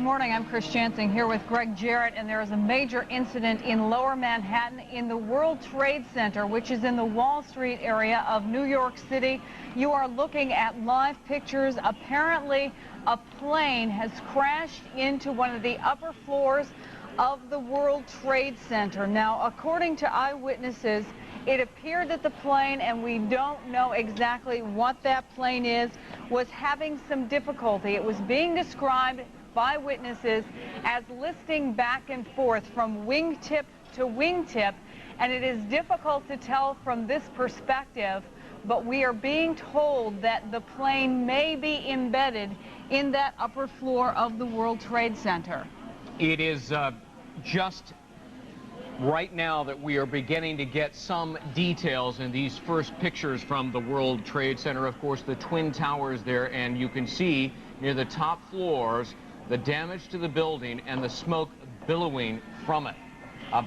morning. I'm Chris Chansing here with Greg Jarrett, and there is a major incident in Lower Manhattan in the World Trade Center, which is in the Wall Street area of New York City. You are looking at live pictures. Apparently, a plane has crashed into one of the upper floors of the World Trade Center. Now, according to eyewitnesses, it appeared that the plane, and we don't know exactly what that plane is, was having some difficulty. It was being described by witnesses as listing back and forth from wingtip to wingtip, and it is difficult to tell from this perspective, but we are being told that the plane may be embedded in that upper floor of the World Trade Center. It is just right now that we are beginning to get some details in these first pictures from the World Trade Center. Of course, the Twin Towers there, and you can see near the top floors the damage to the building and the smoke billowing from it.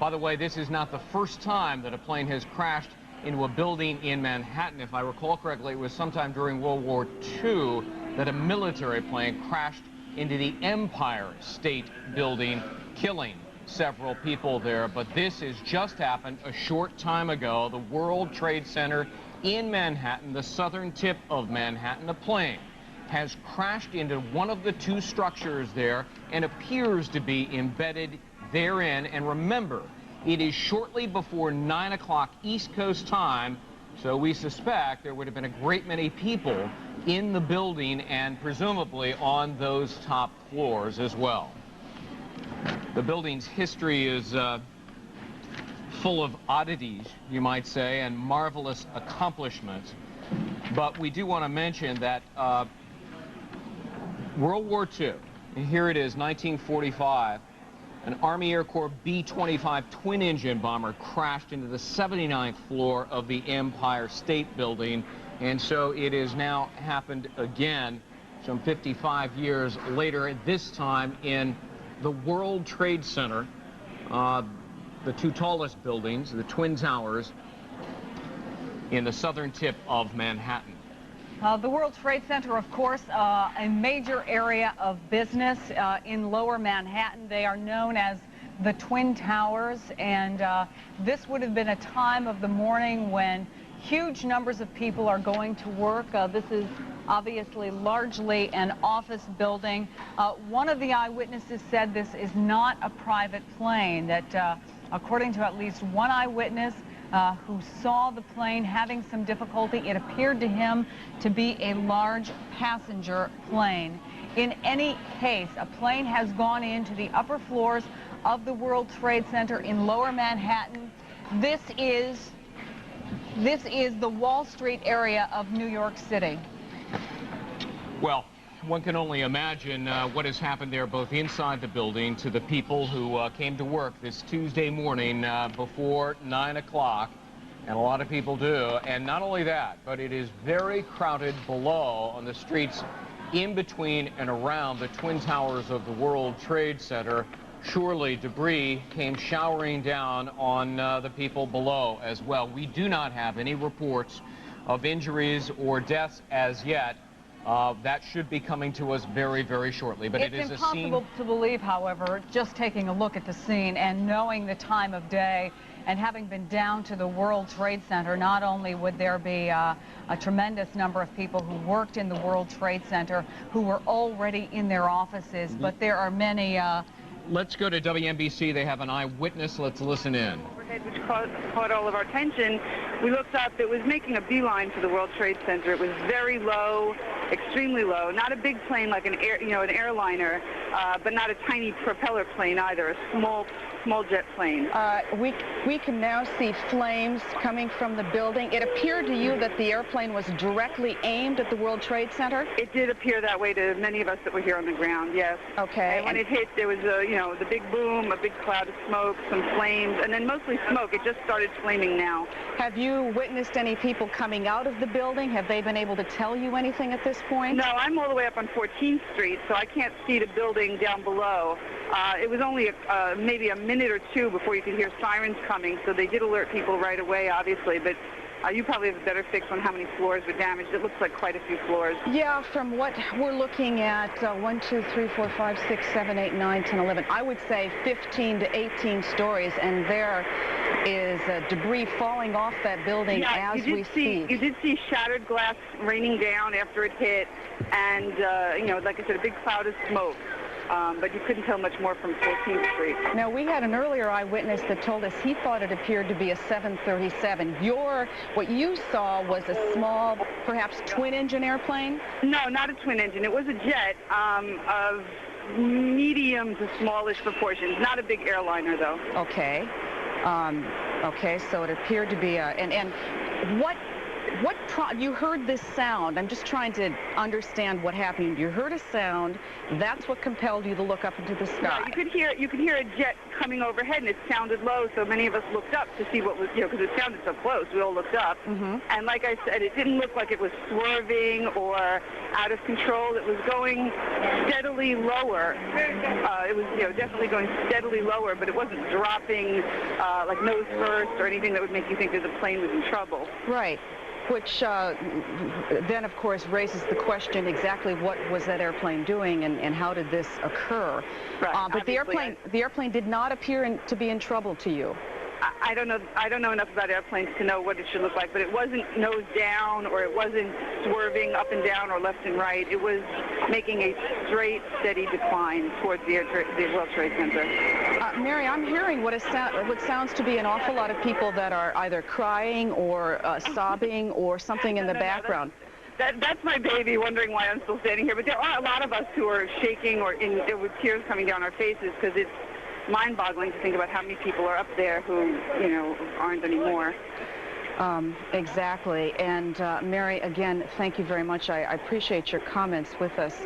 By the way, this is not the first time that a plane has crashed into a building in Manhattan. If I recall correctly, it was sometime during World War II that a military plane crashed into the Empire State Building, killing several people there. But this has just happened a short time ago. The World Trade Center in Manhattan, the southern tip of Manhattan, a plane has crashed into one of the two structures there and appears to be embedded therein. And remember, it is shortly before 9 o'clock East Coast time, so we suspect there would have been a great many people in the building and presumably on those top floors as well. The building's history is full of oddities, you might say, and marvelous accomplishments. But we do want to mention that World War II, and here it is, 1945, an Army Air Corps B-25 twin-engine bomber crashed into the 79th floor of the Empire State Building, and so it has now happened again some 55 years later, this time in the World Trade Center, the two tallest buildings, the Twin Towers, in the southern tip of Manhattan. The World Trade Center, of course, a major area of business in Lower Manhattan. They are known as the Twin Towers, and this would have been a time of the morning when huge numbers of people are going to work. This is obviously largely an office building. One of the eyewitnesses said this is not a private plane, that according to at least one eyewitness who saw the plane having some difficulty, it appeared to him to be a large passenger plane. In any case, a plane has gone into the upper floors of the World Trade Center in Lower Manhattan. This is the Wall Street area of New York City. Well, one can only imagine what has happened there, both inside the building, to the people who came to work this Tuesday morning before 9 o'clock, and a lot of people do. And not only that, but it is very crowded below on the streets in between and around the Twin Towers of the World Trade Center. Surely debris came showering down on the people below as well. We do not have any reports of injuries or deaths as yet. That should be coming to us very, very shortly. But it is a scene. It's impossible to believe, however, just taking a look at the scene and knowing the time of day and having been down to the World Trade Center, not only would there be a tremendous number of people who worked in the World Trade Center who were already in their offices, but there are many... Let's go to WNBC. They have an eyewitness. Let's listen in. Which caught all of our attention. We looked up. It was making a beeline for the World Trade Center. It was very low, extremely low. Not a big plane like an airliner, but not a tiny propeller plane either. A small jet plane. We can now see flames coming from the building. It appeared to you that the airplane was directly aimed at the World Trade Center? It did appear that way to many of us that were here on the ground, yes. Okay. And when it hit, there was the big boom, a big cloud of smoke, some flames, and then mostly smoke. It just started flaming now. Have you witnessed any people coming out of the building? Have they been able to tell you anything at this point? No, I'm all the way up on 14th Street, so I can't see the building down below. It was only maybe a minute or two before you could hear sirens coming, so they did alert people right away, obviously, but You probably have a better fix on how many floors were damaged. It looks like quite a few floors. Yeah, from what we're looking at, 1, 2, 3, 4, 5, 6, 7, 8, 9, 10, 11. I would say 15 to 18 stories, and there is debris falling off that building as we speak. You did see shattered glass raining down after it hit, and you know, like I said, a big cloud of smoke. But you couldn't tell much more from 14th Street. Now, we had an earlier eyewitness that told us he thought it appeared to be a 737. What you saw was a small, perhaps twin-engine airplane? No, not a twin engine. It was a jet of medium to smallish proportions. Not a big airliner, though. Okay. Okay, so it appeared to be a... And you heard this sound. I'm just trying to understand what happened. You heard a sound. That's what compelled you to look up into the sky. No, you could hear a jet coming overhead, and it sounded low, so many of us looked up to see what was, you know, because it sounded so close. We all looked up. And like I said, it didn't look like it was swerving or out of control. It was going steadily lower. It was, you know, definitely going steadily lower, but it wasn't dropping like nose first or anything that would make you think that the plane was in trouble. Right. Which then, of course, raises the question exactly what was that airplane doing and how did this occur? Right. But the airplane did not appear to be in trouble to you. I don't know enough about airplanes to know what it should look like, but it wasn't nose down or it wasn't swerving up and down or left and right. It was making a straight, steady decline towards the World Trade Center. Mary, I'm hearing what sounds to be an awful lot of people that are either crying or sobbing or something in the background. That's my baby wondering why I'm still standing here. But there are a lot of us who are shaking or with tears coming down our faces because it's mind-boggling to think about how many people are up there who, you know, aren't anymore. Exactly. And Mary, again, thank you very much. I appreciate your comments with us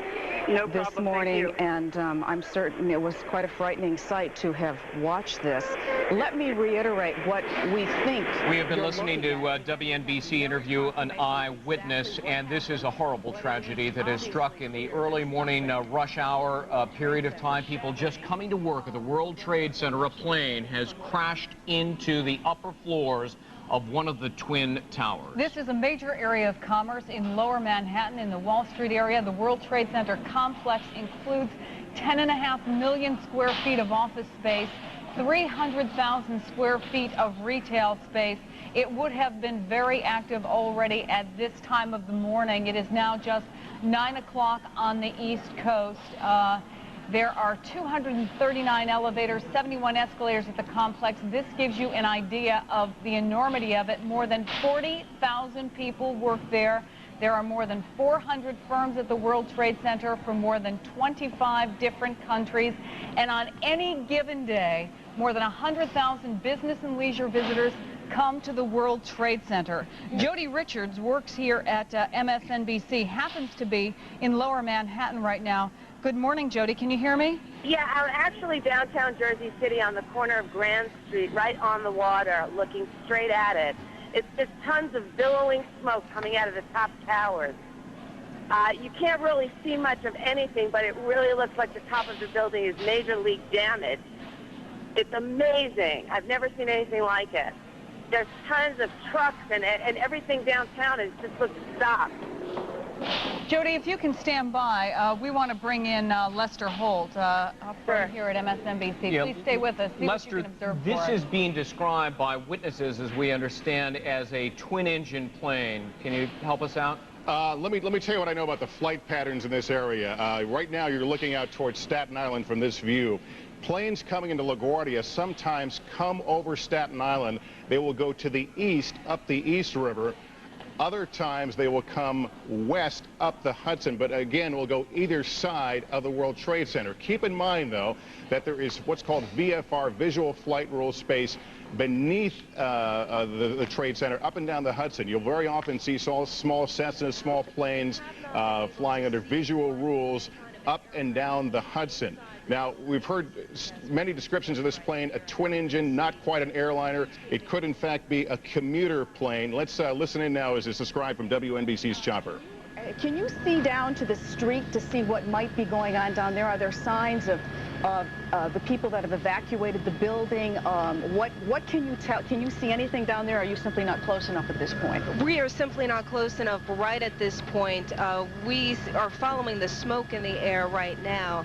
this morning. And I'm certain it was quite a frightening sight to have watched this. Let me reiterate what we think. We have been listening to WNBC interview an eyewitness, and this is a horrible tragedy that has struck in the early morning rush hour period of time. People just coming to work at the World Trade Center. A plane has crashed into the upper floors of one of the Twin Towers. This is a major area of commerce in Lower Manhattan in the Wall Street area. The World Trade Center complex includes 10.5 million square feet of office space, 300,000 square feet of retail space. It would have been very active already at this time of the morning. It is now just 9 o'clock on the East Coast. There are 239 elevators, 71 escalators at the complex. This gives you an idea of the enormity of it. More than 40,000 people work there. There are more than 400 firms at the World Trade Center from more than 25 different countries. And on any given day, more than 100,000 business and leisure visitors come to the World Trade Center. Jody Richards works here at MSNBC, happens to be in Lower Manhattan right now. Good morning, Jody. Can you hear me? Yeah, I'm actually downtown Jersey City on the corner of Grand Street, right on the water, looking straight at it. It's just tons of billowing smoke coming out of the top towers. You can't really see much of anything, but it really looks like the top of the building is majorly damaged. It's amazing. I've never seen anything like it. There's tons of trucks and everything downtown is just looks stopped. Jody, if you can stand by, we want to bring in Lester Holt up front here at MSNBC. Yeah. Please stay with us. See Lester, what you can observe this for us. is being described by witnesses, as we understand, as a twin-engine plane. Can you help us out? Let me tell you what I know about the flight patterns in this area. Right now, you're looking out towards Staten Island from this view. Planes coming into LaGuardia sometimes come over Staten Island. They will go to the east, up the East River. Other times they will come west up the Hudson, but again will go either side of the World Trade Center. Keep in mind, though, that there is what's called VFR, Visual Flight Rule Space, beneath the Trade Center, up and down the Hudson. You'll very often see small Cessnas, small planes flying under visual rules up and down the Hudson. Now, we've heard many descriptions of this plane, a twin engine, not quite an airliner. It could, in fact, be a commuter plane. Let's listen in now as it's described from WNBC's Chopper. Can you see down to the street to see what might be going on down there? Are there signs of of the people that have evacuated the building? What can you tell? Can you see anything down there? Or are you simply not close enough at this point? We are simply not close enough right at this point. We are following the smoke in the air right now.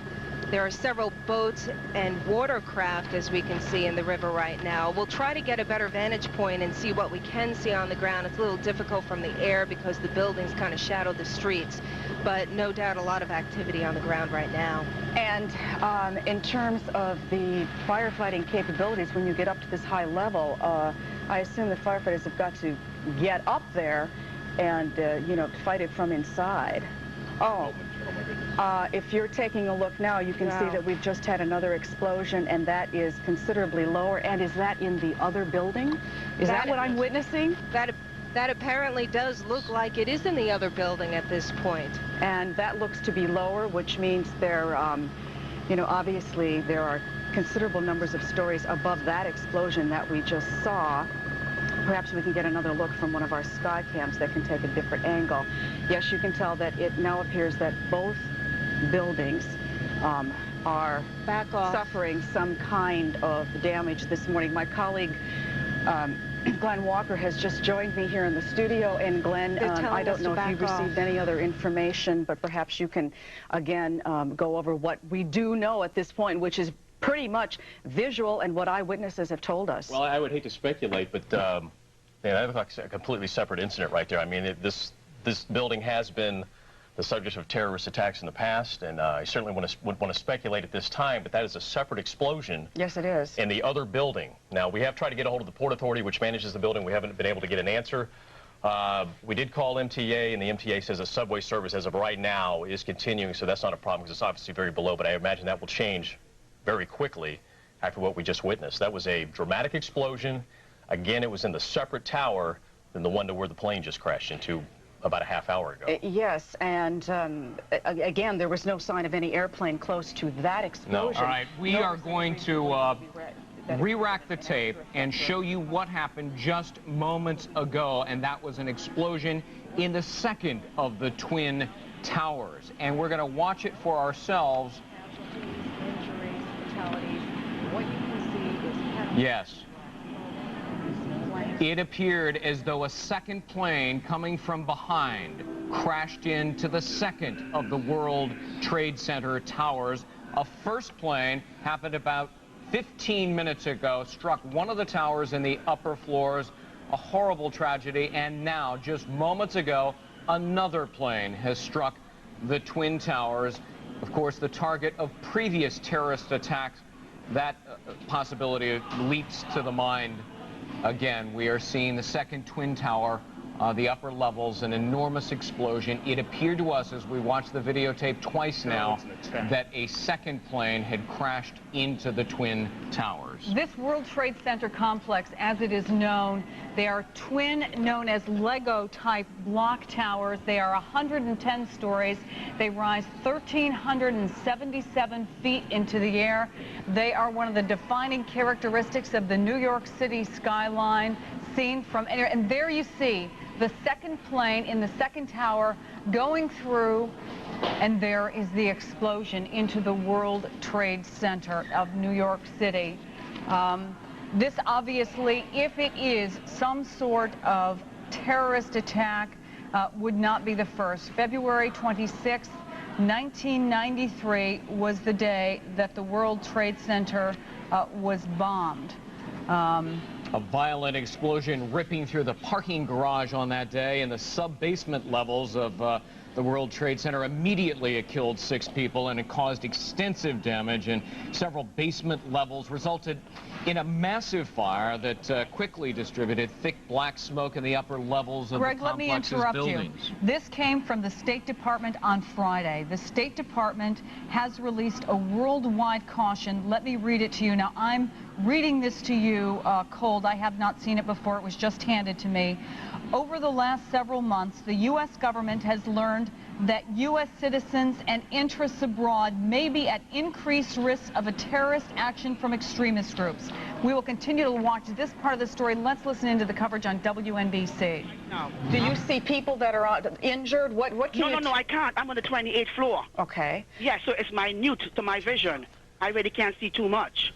There are several boats and watercraft, as we can see, in the river right now. We'll try to get a better vantage point and see what we can see on the ground. It's a little difficult from the air because the buildings kind of shadow the streets, but no doubt a lot of activity on the ground right now. And in terms of the firefighting capabilities, when you get up to this high level, I assume the firefighters have got to get up there and, you know, fight it from inside. Oh. If you're taking a look now, you can see that we've just had another explosion, and that is considerably lower. And is that in the other building? Is that what I'm witnessing? That apparently does look like it is in the other building at this point. And that looks to be lower, which means there, you know, obviously there are considerable numbers of stories above that explosion that we just saw. Perhaps we can get another look from one of our sky cams that can take a different angle. Yes, you can tell that it now appears that both buildings are suffering some kind of damage this morning. My colleague Glenn Walker has just joined me here in the studio, and Glenn, I don't know if you've received any other information, but perhaps you can again go over what we do know at this point, which is pretty much visual and what eyewitnesses have told us. Well, I would hate to speculate, but that looks like a completely separate incident right there. I mean, this building has been the subject of terrorist attacks in the past, and I certainly wouldn't want to speculate at this time, but that is a separate explosion. Yes, it is. In the other building. Now, we have tried to get a hold of the Port Authority, which manages the building. We haven't been able to get an answer. We did call MTA, and the MTA says the subway service, as of right now, is continuing, so that's not a problem, because it's obviously very below, but I imagine that will change very quickly after what we just witnessed. That was a dramatic explosion. Again, it was in the separate tower than the one to where the plane just crashed into about a half hour ago. Yes, and again, there was no sign of any airplane close to that explosion. No. All right, we are going to re-rack the tape and show you what happened just moments ago, and that was an explosion in the second of the Twin Towers. And we're going to watch it for ourselves. Injuries, fatalities, what you can see is... Yes. It appeared as though a second plane coming from behind crashed into the second of the World Trade Center towers. A first plane happened about 15 minutes ago, struck one of the towers in the upper floors. A horrible tragedy. And now, just moments ago, another plane has struck the Twin Towers. Of course, the target of previous terrorist attacks. That possibility leaps to the mind. Again, we are seeing the second Twin Tower, the upper levels, an enormous explosion. It appeared to us as we watched the videotape twice now that a second plane had crashed into the Twin Towers. This World Trade Center complex, as it is known, they are twin, known as Lego-type block towers. They are 110 stories. They rise 1,377 feet into the air. They are one of the defining characteristics of the New York City skyline, seen from anywhere. And there you see the second plane in the second tower going through, and there is the explosion into the World Trade Center of New York City. This obviously, if it is some sort of terrorist attack, would not be the first. February 26th, 1993 was the day that the World Trade Center was bombed. A violent explosion ripping through the parking garage on that day, and the sub-basement levels of the World Trade Center. Immediately it killed 6 people, and it caused extensive damage, and several basement levels resulted in a massive fire that quickly distributed thick black smoke in the upper levels of the complex's buildings. Greg, let me interrupt you. This came from the State Department on Friday. The State Department has released a worldwide caution. Let me read it to you. Now, I'm reading this to you cold. I have not seen it before. It was just handed to me. Over the last several months, the U.S. government has learned that U.S. citizens and interests abroad may be at increased risk of a terrorist action from extremist groups. We will continue to watch this part of the story. Let's listen into the coverage on WNBC. No. Do you see people that are injured? What can you... No, I can't. I'm on the 28th floor. Okay. Yeah, so it's minute to my vision. I really can't see too much.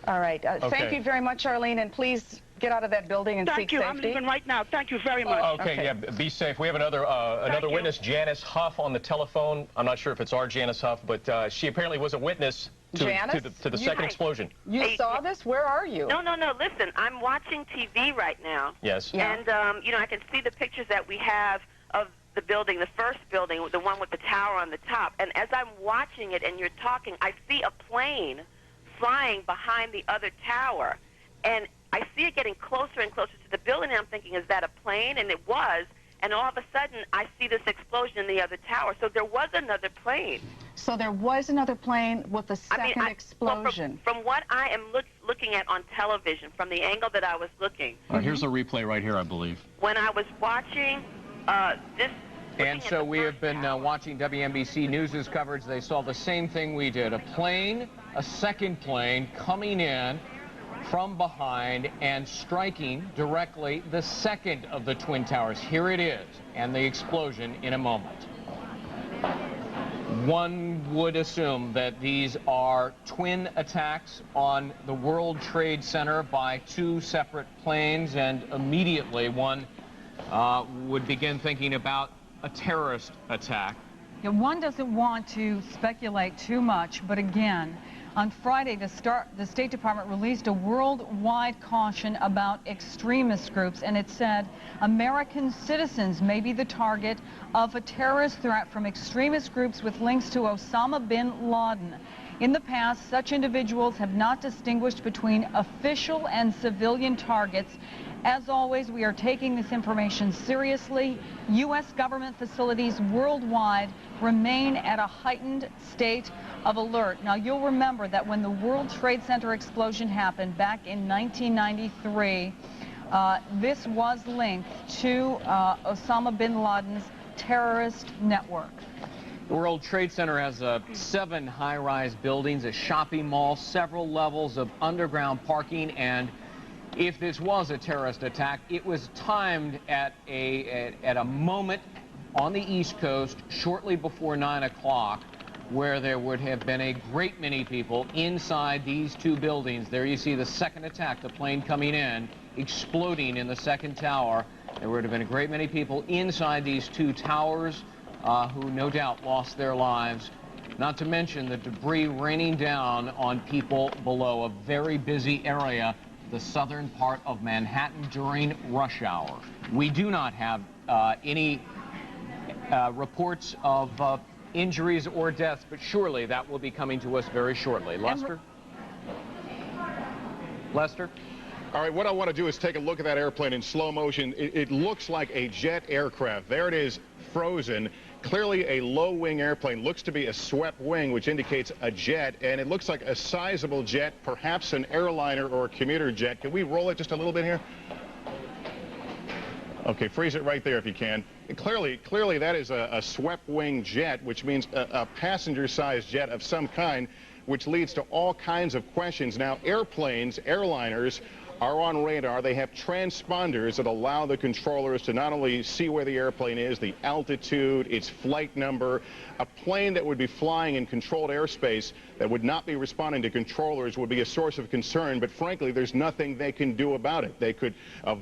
All right. Thank you very much, Arlene, and please get out of that building and seek Thank you. safety. I'm leaving right now. Thank you very much. Okay, yeah, be safe. We have another witness, Janice Huff, on the telephone. I'm not sure if it's our Janice Huff, but she apparently was a witness to the second explosion. You saw this? Where are you? No. Listen, I'm watching TV right now. Yes. Yeah. And, you know, I can see the pictures that we have of the building, the first building, the one with the tower on the top. And as I'm watching it and you're talking, I see a plane flying behind the other tower. And I see it getting closer and closer to the building, and I'm thinking, is that a plane? And it was. And all of a sudden, I see this explosion in the other tower. So there was another plane. So there was another plane with a second explosion. Well, from what I am looking at on television, from the angle that I was looking. Here's a replay right here, I believe. When I was watching this. And so we have been watching WNBC News' coverage. They saw the same thing we did. A second plane coming in from behind and striking directly the second of the Twin Towers. Here it is, and the explosion in a moment. One would assume that these are twin attacks on the World Trade Center by two separate planes, and immediately one would begin thinking about a terrorist attack. Yeah, one doesn't want to speculate too much, but again, on Friday, the State Department released a worldwide caution about extremist groups, and it said American citizens may be the target of a terrorist threat from extremist groups with links to Osama bin Laden. In the past, such individuals have not distinguished between official and civilian targets. As always, we are taking this information seriously. U.S. government facilities worldwide remain at a heightened state of alert. Now, you'll remember that when the World Trade Center explosion happened back in 1993, this was linked to Osama bin Laden's terrorist network. The World Trade Center has 7 high-rise buildings, a shopping mall, several levels of underground parking, and if this was a terrorist attack, it was timed at a moment on the East Coast shortly before 9 o'clock, where there would have been a great many people inside these two buildings. There you see the second attack, the plane coming in, exploding in the second tower. There would have been a great many people inside these two towers who no doubt lost their lives, not to mention the debris raining down on people below. A very busy area, the southern part of Manhattan during rush hour. We do not have any reports of injuries or deaths, but surely that will be coming to us very shortly. Lester? Lester? All right, what I want to do is take a look at that airplane in slow motion. It looks like a jet aircraft. There it is, frozen. Clearly a low-wing airplane. Looks to be a swept wing, which indicates a jet, and it looks like a sizable jet, perhaps an airliner or a commuter jet. Can we roll it just a little bit here? Okay, freeze it right there if you can. Clearly that is a swept-wing jet, which means a passenger-sized jet of some kind, which leads to all kinds of questions. Now, airplanes, airliners, are on radar. They have transponders that allow the controllers to not only see where the airplane is, the altitude, its flight number. A plane that would be flying in controlled airspace that would not be responding to controllers would be a source of concern, but frankly, there's nothing they can do about it. They could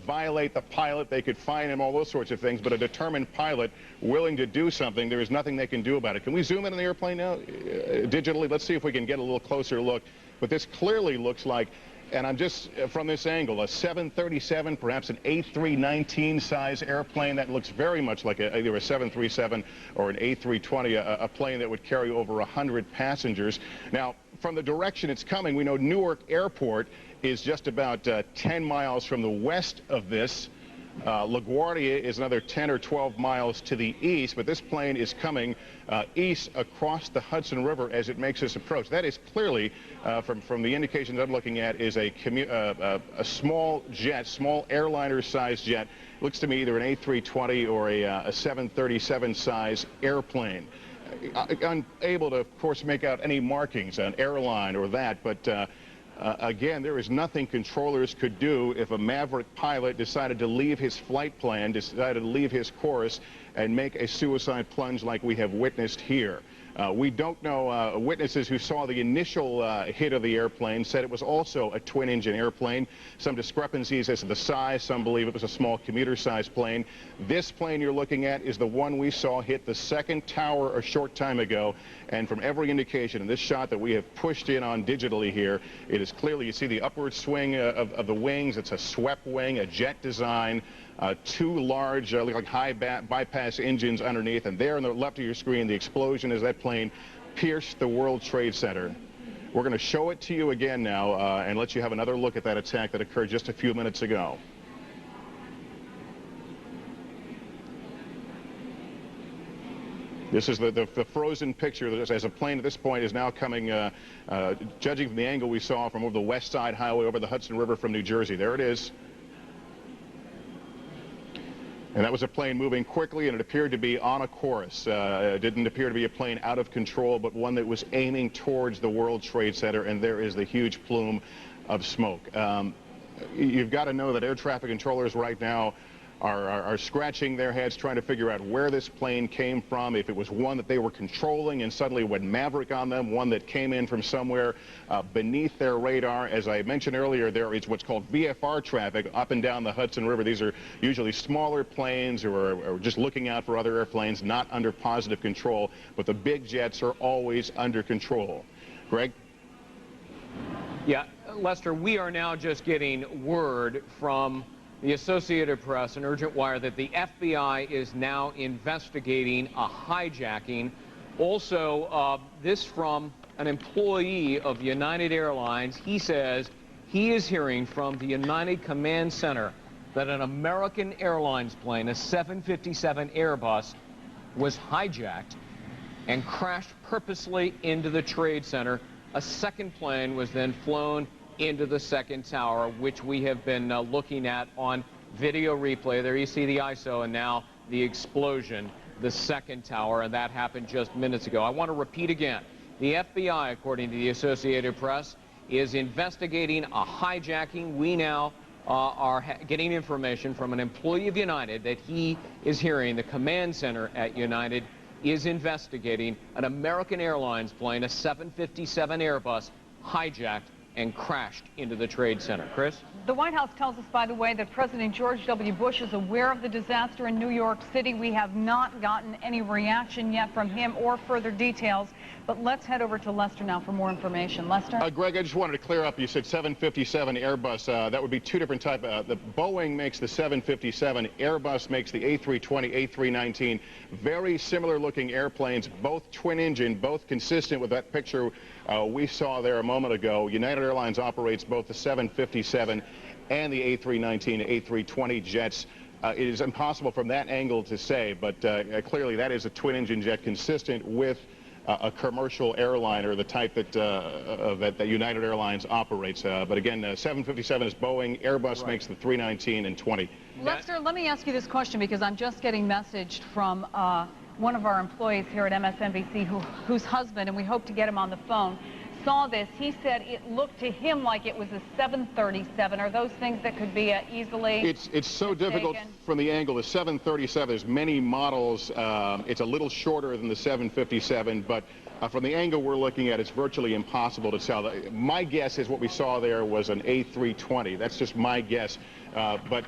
violate the pilot, they could fine him, all those sorts of things, but a determined pilot willing to do something, there is nothing they can do about it. Can we zoom in on the airplane now, digitally? Let's see if we can get a little closer look. But this clearly looks like, and I'm just from this angle, a 737, perhaps an A319 size airplane that looks very much like either a 737 or an A320, a plane that would carry over 100 passengers. Now, from the direction it's coming, we know Newark Airport is just about 10 miles from the west of this. LaGuardia is another 10 or 12 miles to the east, but this plane is coming east across the Hudson River as it makes this approach. That is clearly, from the indications I'm looking at, is a small jet, small airliner-sized jet. Looks to me either an A320 or a 737 size airplane. Unable to, of course, make out any markings, an airline or that, but again, there is nothing controllers could do if a maverick pilot decided to leave his flight plan, decided to leave his course, and make a suicide plunge like we have witnessed here. We don't know. Witnesses who saw the initial hit of the airplane said it was also a twin-engine airplane. Some discrepancies as to the size. Some believe it was a small commuter-sized plane. This plane you're looking at is the one we saw hit the second tower a short time ago. And from every indication in this shot that we have pushed in on digitally here, it is clearly, you see the upward swing of the wings. It's a swept wing, a jet design. Two large, like high bypass engines underneath, and there on the left of your screen, the explosion as that plane pierced the World Trade Center. We're going to show it to you again now and let you have another look at that attack that occurred just a few minutes ago. This is the frozen picture as a plane at this point is now coming, judging from the angle we saw from over the West Side Highway over the Hudson River from New Jersey. There it is. And that was a plane moving quickly, and it appeared to be on a course. It didn't appear to be a plane out of control, but one that was aiming towards the World Trade Center, and there is the huge plume of smoke. You've got to know that air traffic controllers right now are scratching their heads trying to figure out where this plane came from, if it was one that they were controlling and suddenly went maverick on them, one that came in from somewhere beneath their radar. As I mentioned earlier, there is what's called VFR traffic up and down the Hudson River. These are usually smaller planes who are just looking out for other airplanes, not under positive control, but the big jets are always under control. Greg? Yeah, Lester, we are now just getting word from the Associated Press, an urgent wire, that the FBI is now investigating a hijacking. Also, this from an employee of United Airlines. He says he is hearing from the United Command Center that an American Airlines plane, a 757 Airbus, was hijacked and crashed purposely into the Trade Center. A second plane was then flown into the second tower, which we have been looking at on video replay. There you see the ISO, and now the explosion, the second tower, and that happened just minutes ago. I want to repeat again. The FBI, according to the Associated Press, is investigating a hijacking. We now are getting information from an employee of United that he is hearing the command center at United is investigating an American Airlines plane, a 757 Airbus, hijacked and crashed into the Trade Center. Chris? The White House tells us, by the way, that President George W. Bush is aware of the disaster in New York City. We have not gotten any reaction yet from him or further details. But let's head over to Lester now for more information. Lester? Greg, I just wanted to clear up. You said 757 Airbus. That would be two different types. The Boeing makes the 757. Airbus makes the A320, A319. Very similar looking airplanes, both twin engine, both consistent with that picture we saw there a moment ago. United Airlines operates both the 757 and the A319, A320 jets. It is impossible from that angle to say, but clearly that is a twin engine jet consistent with a commercial airliner, the type that United Airlines operates. But again, 757 is Boeing. Airbus makes the 319 and 20. Lester, let me ask you this question because I'm just getting messaged from one of our employees here at MSNBC whose husband, and we hope to get him on the phone, saw this. He said it looked to him like it was a 737. Are those things that could be easily It's so difficult from the angle. The 737, there's many models. It's a little shorter than the 757, but from the angle we're looking at, it's virtually impossible to tell. My guess is what we saw there was an A320. That's just my guess. But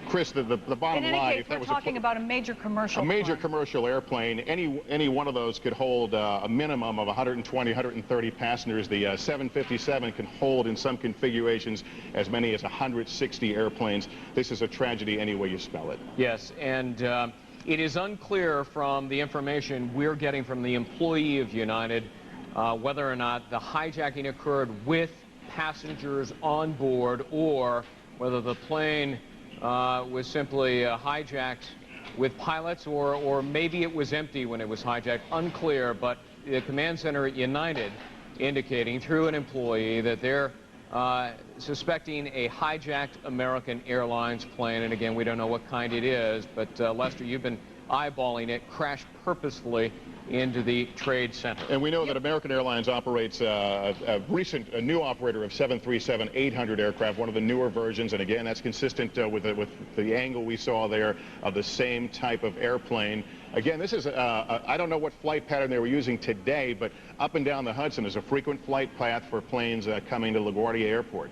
Chris, the bottom line, if that was talking about a major commercial commercial airplane, any one of those could hold a minimum of 120, 130 passengers. The 757 can hold in some configurations as many as 160 airplanes. This is a tragedy any way you spell it. Yes, and it is unclear from the information we're getting from the employee of United whether or not the hijacking occurred with passengers on board or whether the plane was simply hijacked with pilots or maybe it was empty when it was hijacked. Unclear, but the command center at United indicating through an employee that they're suspecting a hijacked American Airlines plane, and again, we don't know what kind it is, but Lester, you've been eyeballing it, crashed purposefully into the Trade Center. And we know that American Airlines operates a new operator of 737-800 aircraft, one of the newer versions, and again, that's consistent with the angle we saw there of the same type of airplane. Again, this is, I don't know what flight pattern they were using today, but up and down the Hudson is a frequent flight path for planes coming to LaGuardia Airport.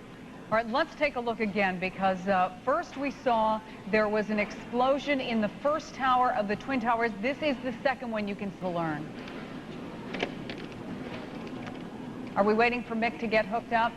All right, let's take a look again, because first we saw there was an explosion in the first tower of the Twin Towers. This is the second one you can learn. Are we waiting for Mick to get hooked up?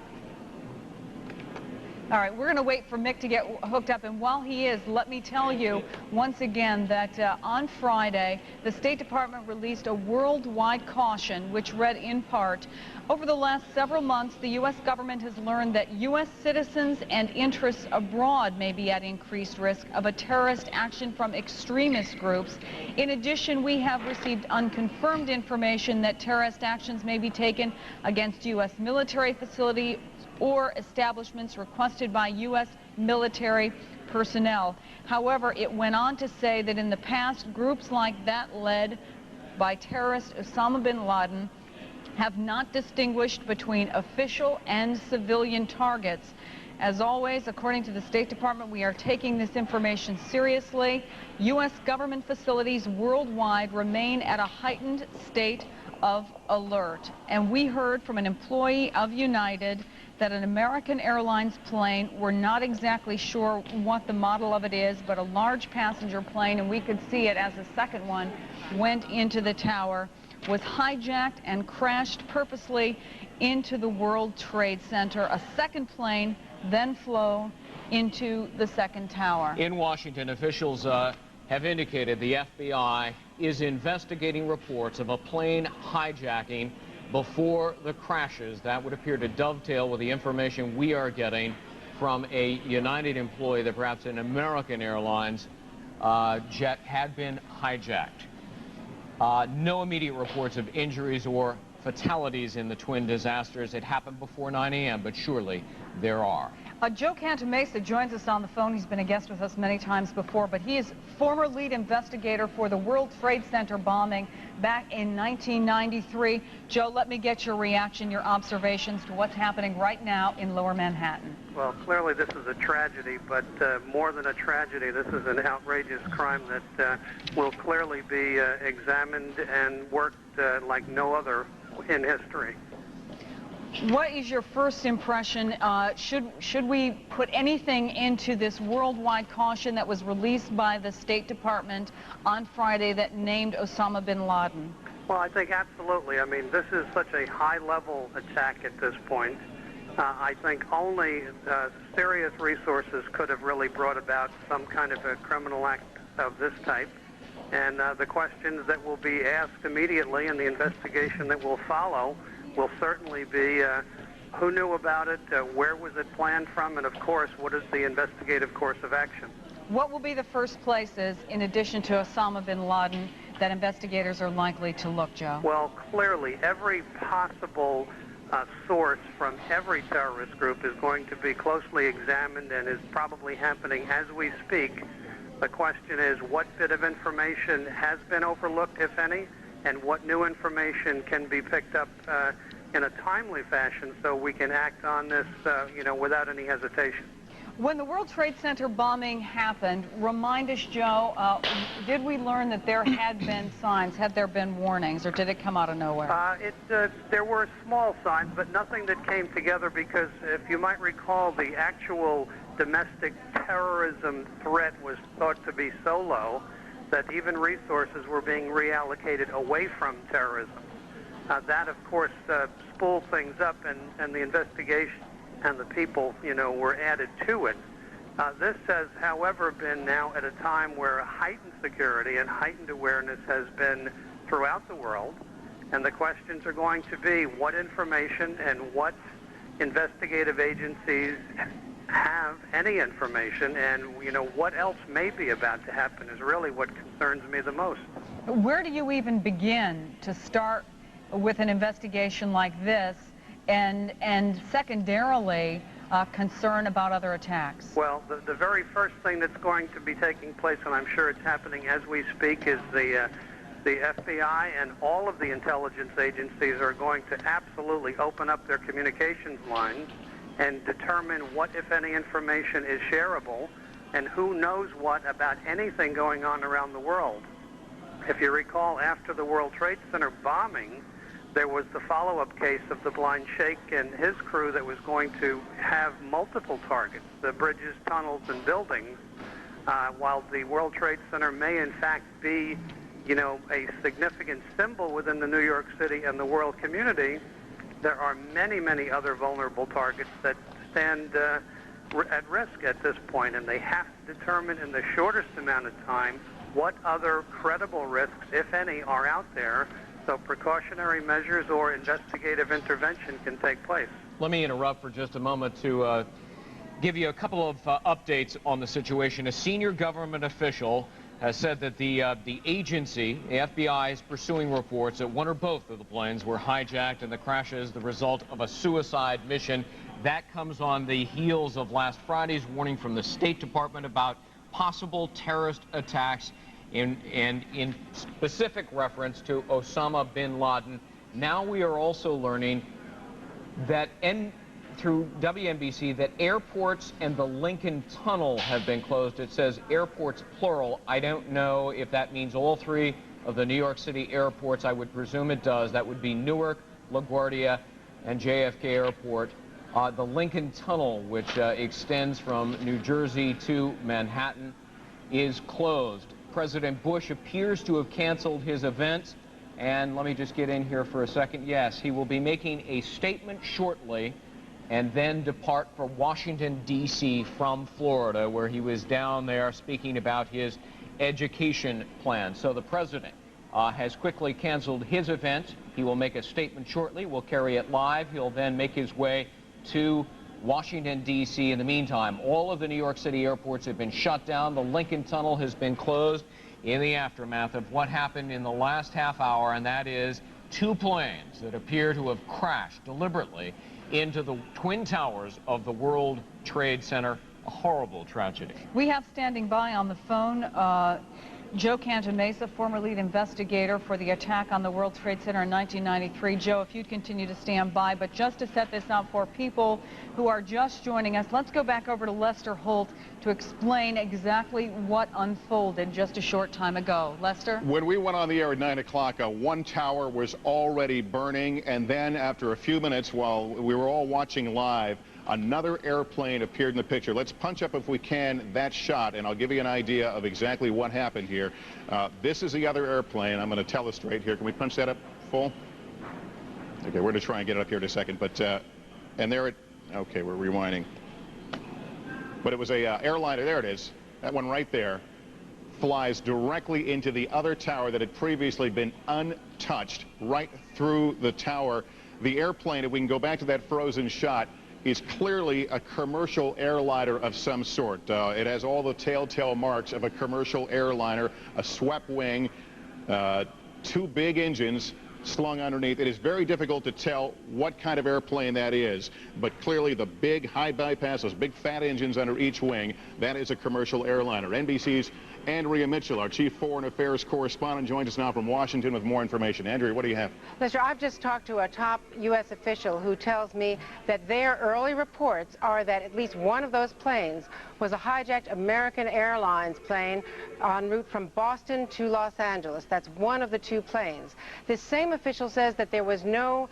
All right, we're going to wait for Mick to get hooked up, and while he is, let me tell you once again that on Friday, the State Department released a worldwide caution, which read in part, over the last several months, the U.S. government has learned that U.S. citizens and interests abroad may be at increased risk of a terrorist action from extremist groups. In addition, we have received unconfirmed information that terrorist actions may be taken against U.S. military facilities or establishments requested by U.S. military personnel. However, it went on to say that in the past, groups like that led by terrorist Osama bin Laden have not distinguished between official and civilian targets. As always, according to the State Department, we are taking this information seriously. U.S. government facilities worldwide remain at a heightened state of alert. And we heard from an employee of United that an American Airlines plane, we're not exactly sure what the model of it is, but a large passenger plane, and we could see it as the second one went into the tower, was hijacked and crashed purposely into the World Trade Center. A second plane then flew into the second tower. In Washington, officials have indicated the FBI is investigating reports of a plane hijacking before the crashes. That would appear to dovetail with the information we are getting from a United employee that perhaps an American Airlines jet had been hijacked. No immediate reports of injuries or fatalities in the twin disasters. It happened before 9 a.m., but surely there are. Joe Cantamesa joins us on the phone. He's been a guest with us many times before, but he is former lead investigator for the World Trade Center bombing back in 1993. Joe, let me get your reaction, your observations to what's happening right now in Lower Manhattan. Well, clearly this is a tragedy, but more than a tragedy, this is an outrageous crime that will clearly be examined and worked like no other in history. What is your first impression? Should we put anything into this worldwide caution that was released by the State Department on Friday that named Osama bin Laden? Well, I think absolutely. I mean, this is such a high-level attack at this point. I think only serious resources could have really brought about some kind of a criminal act of this type. And the questions that will be asked immediately in the investigation that will follow will certainly be who knew about it, where was it planned from, and of course, what is the investigative course of action. What will be the first places, in addition to Osama bin Laden, that investigators are likely to look, Joe? Well, clearly, every possible source from every terrorist group is going to be closely examined and is probably happening as we speak. The question is, what bit of information has been overlooked, if any, and what new information can be picked up in a timely fashion so we can act on this, without any hesitation. When the World Trade Center bombing happened, remind us, Joe, did we learn that there had been signs, had there been warnings, or did it come out of nowhere? There were small signs, but nothing that came together because, if you might recall, the actual domestic terrorism threat was thought to be so low that even resources were being reallocated away from terrorism. That, of course, spooled things up, and the investigation and the people, were added to it. This has, however, been now at a time where heightened security and heightened awareness has been throughout the world, and the questions are going to be what information and what investigative agencies have any information, and what else may be about to happen is really what concerns me the most. Where do you even begin to start with an investigation like this, and secondarily concern about other attacks? Well, the very first thing that's going to be taking place, and I'm sure it's happening as we speak, is the the FBI and all of the intelligence agencies are going to absolutely open up their communications lines and determine what, if any, information is shareable and who knows what about anything going on around the world. If you recall, after the World Trade Center bombing, there was the follow-up case of the blind sheikh and his crew that was going to have multiple targets, the bridges, tunnels, and buildings. While the World Trade Center may in fact be, you know, a significant symbol within the New York City and the world community, there are many, many other vulnerable targets that stand at risk at this point, and they have to determine in the shortest amount of time what other credible risks, if any, are out there, so precautionary measures or investigative intervention can take place. Let me interrupt for just a moment to give you a couple of updates on the situation. A senior government official has said that the agency, the FBI, is pursuing reports that one or both of the planes were hijacked and the crash is the result of a suicide mission. That comes on the heels of last Friday's warning from the State Department about possible terrorist attacks in specific reference to Osama bin Laden. Now we are also learning that through WNBC that airports and the Lincoln Tunnel have been closed. It says airports plural. I don't know if that means all three of the New York City airports. I would presume it does. That would be Newark, LaGuardia, and JFK Airport. The Lincoln Tunnel, which extends from New Jersey to Manhattan, is closed. President Bush appears to have canceled his event. And let me just get in here for a second. Yes, he will be making a statement shortly and then depart for Washington, D.C. from Florida, where he was down there speaking about his education plan. So the president has quickly canceled his event. He will make a statement shortly. We'll carry it live. He'll then make his way to Washington, D.C. In the meantime, all of the New York City airports have been shut down. The Lincoln Tunnel has been closed in the aftermath of what happened in the last half hour, and that is two planes that appear to have crashed deliberately into the Twin Towers of the World Trade Center. A horrible tragedy. We have standing by on the phone Joe Cantamesa, former lead investigator for the attack on the World Trade Center in 1993. Joe, if you'd continue to stand by, but just to set this up for people who are just joining us, let's go back over to Lester Holt to explain exactly what unfolded just a short time ago. Lester? When we went on the air at 9 o'clock, one tower was already burning, and then after a few minutes, while we were all watching live, another airplane appeared in the picture. Let's punch up, if we can, that shot, and I'll give you an idea of exactly what happened here. This is the other airplane. I'm going to telestrate here. Can we punch that up full? Okay, we're going to try and get it up here in a second. But and there it. Okay, we're rewinding. But it was a airliner. There it is. That one right there flies directly into the other tower that had previously been untouched, right through the tower. The airplane, if we can go back to that frozen shot, is clearly a commercial airliner of some sort. It has all the telltale marks of a commercial airliner, a swept wing, two big engines slung underneath. It is very difficult to tell what kind of airplane that is, but clearly the big high bypass, those big fat engines under each wing, that is a commercial airliner. NBC's Andrea Mitchell, our chief foreign affairs correspondent, joins us now from Washington with more information. Andrea, what do you have? Lester, I've just talked to a top U.S. official who tells me that their early reports are that at least one of those planes was a hijacked American Airlines plane en route from Boston to Los Angeles. That's one of the two planes. This same official says that there was no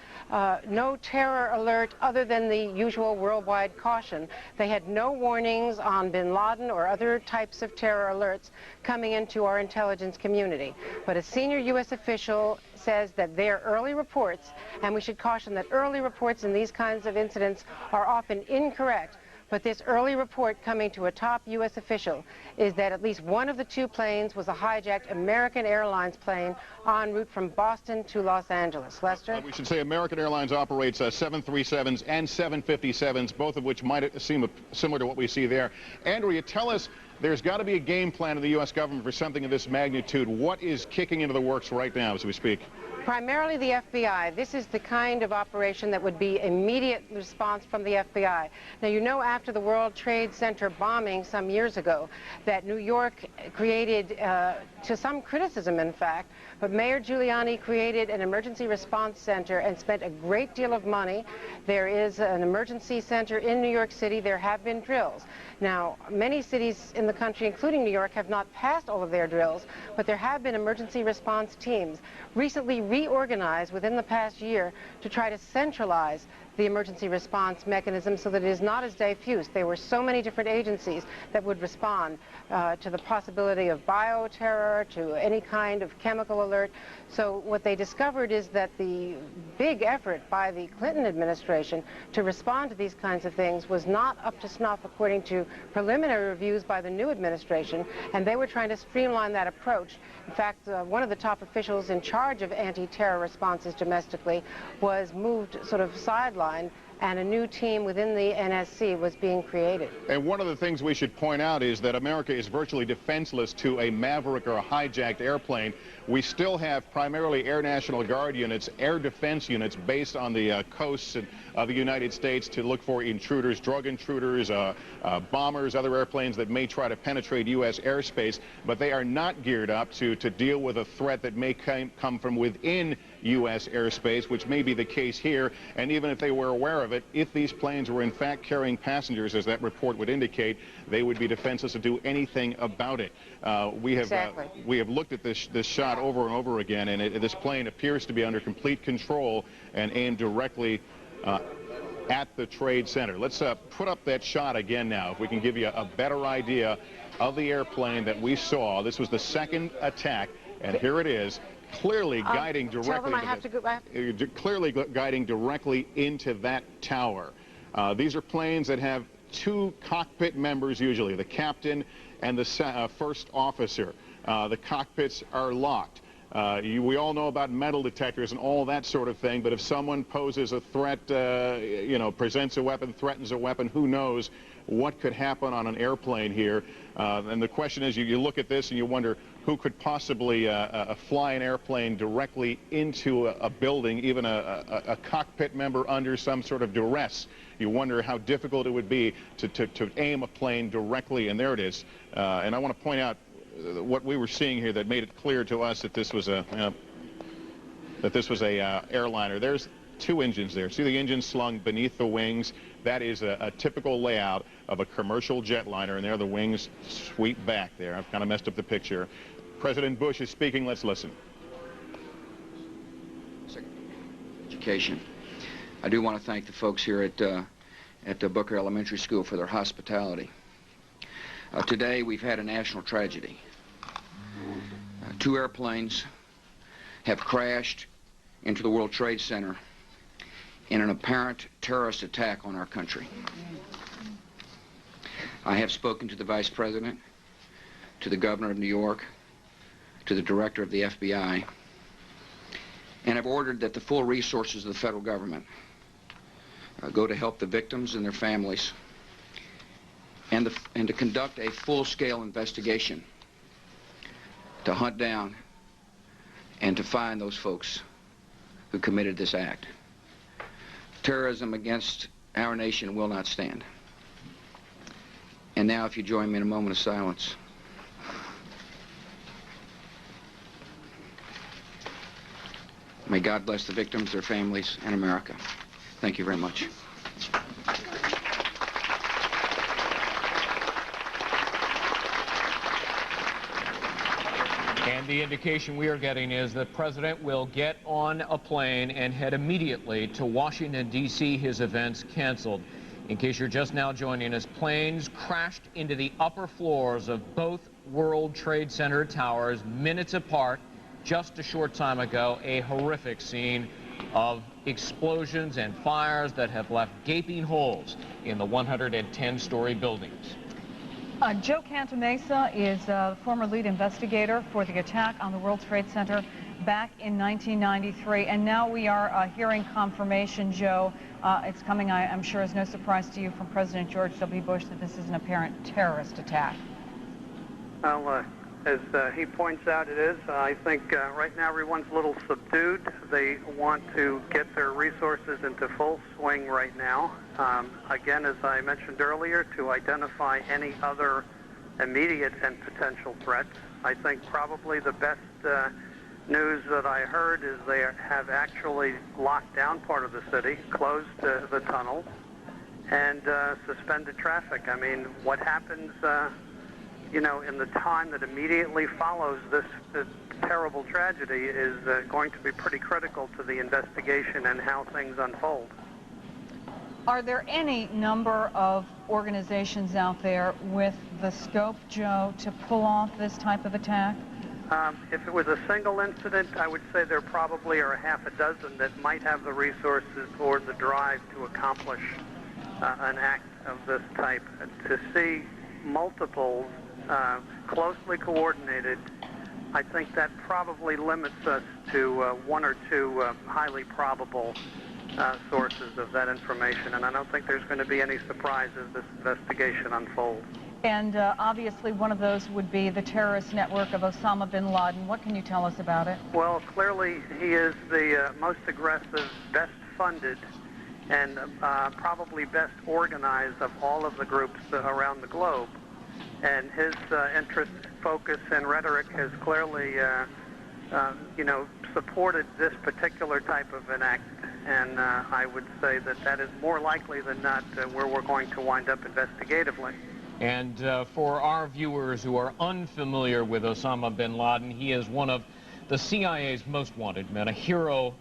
terror alert other than the usual worldwide caution. They had no warnings on bin Laden or other types of terror alerts coming into our intelligence community. But a senior U.S. official says that their early reports, and we should caution that early reports in these kinds of incidents are often incorrect, but this early report coming to a top U.S. official is that at least one of the two planes was a hijacked American Airlines plane en route from Boston to Los Angeles. Lester? We should say American Airlines operates 737s and 757s, both of which might seem similar to what we see there. Andrea, tell us there's got to be a game plan of the U.S. government for something of this magnitude. What is kicking into the works right now as we speak? Primarily the FBI. This is the kind of operation that would be immediate response from the FBI. Now, you know, after the World Trade Center bombing some years ago, that New York created, to some criticism in fact, but Mayor Giuliani created an emergency response center and spent a great deal of money. There is an emergency center in New York City. There have been drills. Now, many cities in the country, including New York, have not passed all of their drills, but there have been emergency response teams recently reorganized within the past year to try to centralize the emergency response mechanism so that it is not as diffuse. There were so many different agencies that would respond to the possibility of bioterror, to any kind of chemical alert. So what they discovered is that the big effort by the Clinton administration to respond to these kinds of things was not up to snuff according to preliminary reviews by the new administration, and they were trying to streamline that approach. In fact, one of the top officials in charge of anti-terror responses domestically was moved sort of sidelined, and a new team within the NSC was being created. And one of the things we should point out is that America is virtually defenseless to a maverick or a hijacked airplane. We still have primarily Air National Guard units, air defense units based on the coasts of the United States to look for intruders, drug intruders, bombers, other airplanes that may try to penetrate U.S. airspace, but they are not geared up to deal with a threat that may come from within U.S. airspace, which may be the case here. And even if they were aware of it, if these planes were in fact carrying passengers, as that report would indicate, they would be defenseless to do anything about it. We have looked at this shot over and over again, and this plane appears to be under complete control and aimed directly at the Trade Center. Let's put up that shot again now, if we can give you a better idea of the airplane that we saw. This was the second attack, and here it is, clearly guiding directly. Clearly guiding directly into that tower. These are planes that have two cockpit members usually, the captain and the first officer. The cockpits are locked. We all know about metal detectors and all that sort of thing, but if someone poses a threat, you know, presents a weapon, threatens a weapon, who knows what could happen on an airplane here. And the question is, you look at this and you wonder who could possibly fly an airplane directly into a building, even a cockpit member under some sort of duress. You wonder how difficult it would be to aim a plane directly, and there it is. And I want to point out what we were seeing here that made it clear to us that this was a airliner. There's two engines there. See the engine slung beneath the wings? That is a typical layout of a commercial jetliner, and there the wings sweep back there. I've kind of messed up the picture. President Bush is speaking. Let's listen. Education. I do want to thank the folks here at Booker Elementary School for their hospitality. Today we've had a national tragedy. Two airplanes have crashed into the World Trade Center in an apparent terrorist attack on our country. I have spoken to the Vice President, to the Governor of New York, to the Director of the FBI, and have ordered that the full resources of the federal government go to help the victims and their families, and to conduct a full-scale investigation to hunt down and to find those folks who committed this act. Terrorism against our nation will not stand. And now, if you join me in a moment of silence. May God bless the victims, their families, and America. Thank you very much. And the indication we are getting is that the President will get on a plane and head immediately to Washington, D.C., his events canceled. In case you're just now joining us, planes crashed into the upper floors of both World Trade Center towers minutes apart just a short time ago. A horrific scene of explosions and fires that have left gaping holes in the 110-story buildings. Joe Cantamesa is the former lead investigator for the attack on the World Trade Center back in 1993, and now we are hearing confirmation, Joe. It's coming, I'm sure, as no surprise to you, from President George W. Bush that this is an apparent terrorist attack. Well, as he points out, it is. I think right now everyone's a little subdued. They want to get their resources into full swing right now. Again, as I mentioned earlier, to identify any other immediate and potential threats. I think probably the best news that I heard is they have actually locked down part of the city, closed the tunnels, and suspended traffic. I mean, what happens, you know, in the time that immediately follows this terrible tragedy is going to be pretty critical to the investigation and how things unfold. Are there any number of organizations out there with the scope, Joe, to pull off this type of attack? If it was a single incident, I would say there probably are half a dozen that might have the resources or the drive to accomplish an act of this type. To see multiples closely coordinated, I think that probably limits us to one or two highly probable sources of that information, and I don't think there's going to be any surprise as this investigation unfolds. And obviously one of those would be the terrorist network of Osama bin Laden. What can you tell us about it? Well, clearly he is the most aggressive, best funded, and probably best organized of all of the groups around the globe. And his interest, focus, and rhetoric has clearly, you know, supported this particular type of an act. And I would say that that is more likely than not where we're going to wind up investigatively. And for our viewers who are unfamiliar with Osama bin Laden, he is one of the CIA's most wanted men, a hero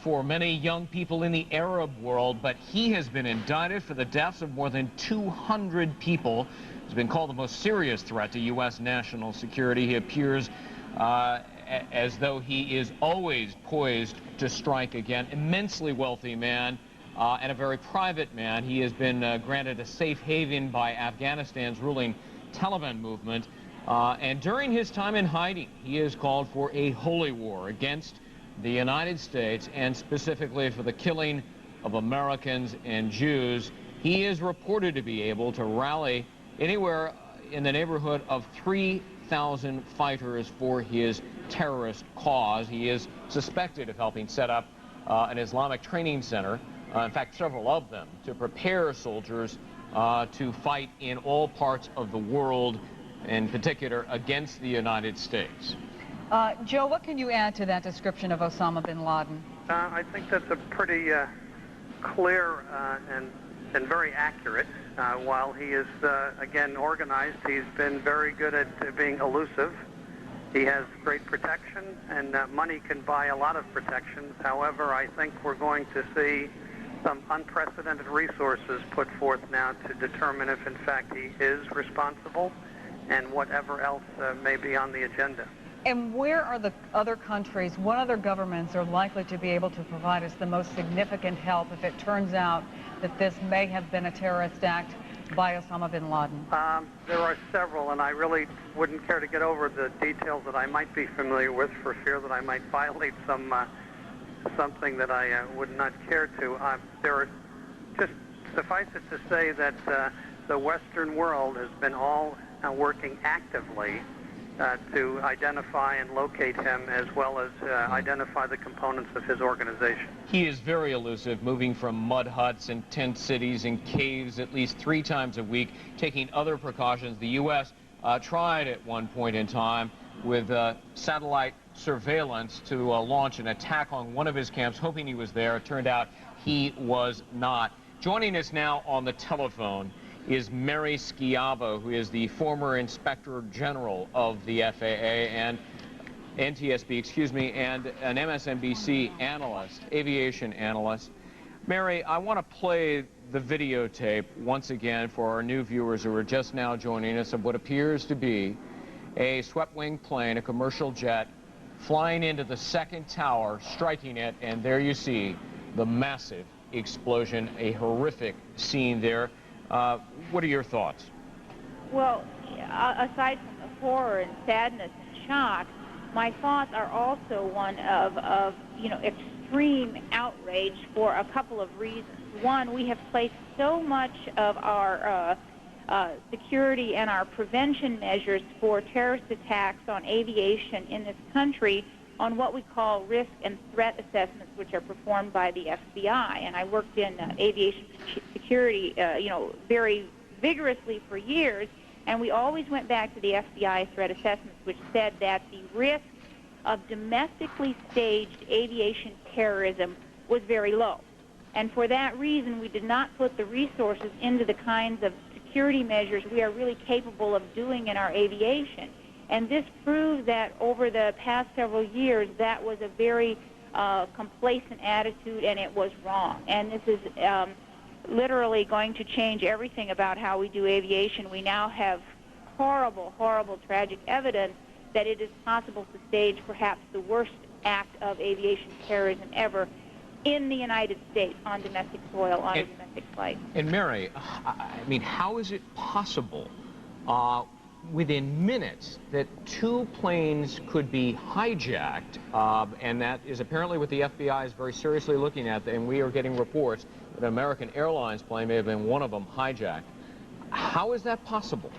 for many young people in the Arab world, but he has been indicted for the deaths of more than 200 people. He's been called the most serious threat to U.S. national security. He appears as though he is always poised to strike again. Immensely wealthy man. And a very private man. He has been granted a safe haven by Afghanistan's ruling Taliban movement. And during his time in hiding, he has called for a holy war against the United States and specifically for the killing of Americans and Jews. He is reported to be able to rally anywhere in the neighborhood of 3,000 fighters for his terrorist cause. He is suspected of helping set up an Islamic training center. In fact, several of them, to prepare soldiers to fight in all parts of the world, in particular against the United States. Joe, what can you add to that description of Osama bin Laden? I think that's a pretty clear and very accurate. While he is, again, organized, he's been very good at being elusive. He has great protection, and money can buy a lot of protections. However, I think we're going to see some unprecedented resources put forth now to determine if, in fact, he is responsible and whatever else may be on the agenda. And where are the other countries, what other governments are likely to be able to provide us the most significant help if it turns out that this may have been a terrorist act by Osama bin Laden? There are several, and I really wouldn't care to get over the details that I might be familiar with for fear that I might violate something that I would not care to. There are, just suffice it to say that the Western world has been all working actively to identify and locate him, as well as identify the components of his organization. He is very elusive, moving from mud huts and tent cities and caves at least 3 times a week, taking other precautions. The U.S. tried at one point in time with satellite surveillance to launch an attack on one of his camps, hoping he was there. It turned out he was not. Joining us now on the telephone is Mary Schiavo, who is the former Inspector General of the FAA and NTSB, excuse me, and an MSNBC analyst, aviation analyst. Mary, I want to play the videotape once again for our new viewers who are just now joining us of what appears to be a swept-wing plane, a commercial jet, flying into the second tower, striking it, and there you see the massive explosion, a horrific scene there. What are your thoughts? Well, aside from the horror and sadness and shock, my thoughts are also one of you know, extreme outrage for a couple of reasons. One, we have placed so much of our security and our prevention measures for terrorist attacks on aviation in this country on what we call risk and threat assessments, which are performed by the FBI. And I worked in aviation security, very vigorously for years, and we always went back to the FBI threat assessments, which said that the risk of domestically staged aviation terrorism was very low. And for that reason, we did not put the resources into the kinds of security measures we are really capable of doing in our aviation. And this proves that over the past several years, that was a very complacent attitude, and it was wrong. And this is literally going to change everything about how we do aviation. We now have horrible, horrible, tragic evidence that it is possible to stage perhaps the worst act of aviation terrorism ever in the United States on domestic soil on a domestic flight. And Mary, I mean, how is it possible within minutes that two planes could be hijacked, and that is apparently what the FBI is very seriously looking at, and we are getting reports that an American Airlines plane may have been one of them hijacked. How is that possible?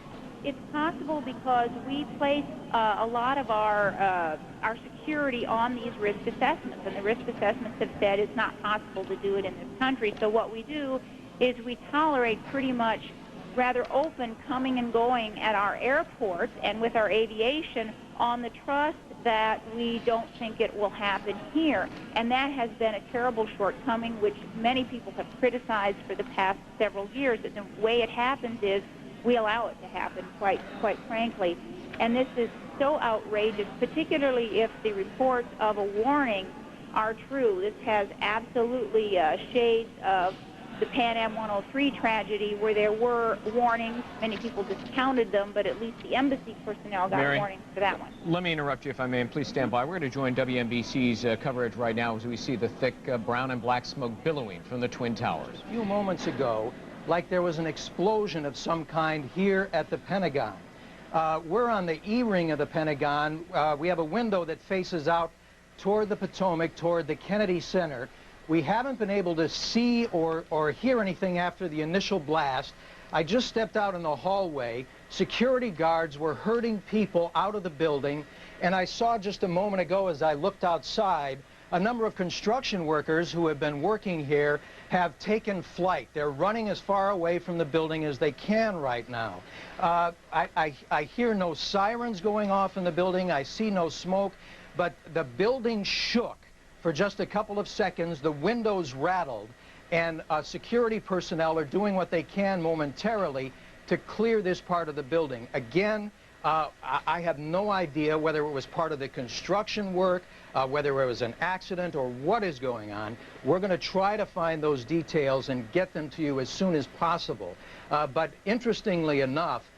It's possible because we place a lot of our security on these risk assessments, and the risk assessments have said it's not possible to do it in this country. So what we do is we tolerate pretty much rather open coming and going at our airports and with our aviation on the trust that we don't think it will happen here. And that has been a terrible shortcoming, which many people have criticized for the past several years. And the way it happens is we allow it to happen, quite frankly. And this is so outrageous, particularly if the reports of a warning are true. This has absolutely shades of the Pan Am 103 tragedy, where there were warnings. Many people discounted them, but at least the embassy personnel got warnings for that one. Let me interrupt you, if I may, and please stand by. We're going to join WNBC's coverage right now as we see the thick brown and black smoke billowing from the Twin Towers. A few moments ago, like there was an explosion of some kind here at the Pentagon. We're on the E-ring of the Pentagon. We have a window that faces out toward the Potomac, toward the Kennedy Center. We haven't been able to see or hear anything after the initial blast. I just stepped out in the hallway. Security guards were herding people out of the building, and I saw just a moment ago as I looked outside, a number of construction workers who have been working here have taken flight. They're running as far away from the building as they can right now. I hear no sirens going off in the building. I see no smoke, but the building shook for just a couple of seconds. The windows rattled, and security personnel are doing what they can momentarily to clear this part of the building. Again, I have no idea whether it was part of the construction work, whether it was an accident, or what is going on. We're going to try to find those details and get them to you as soon as possible. But interestingly enough,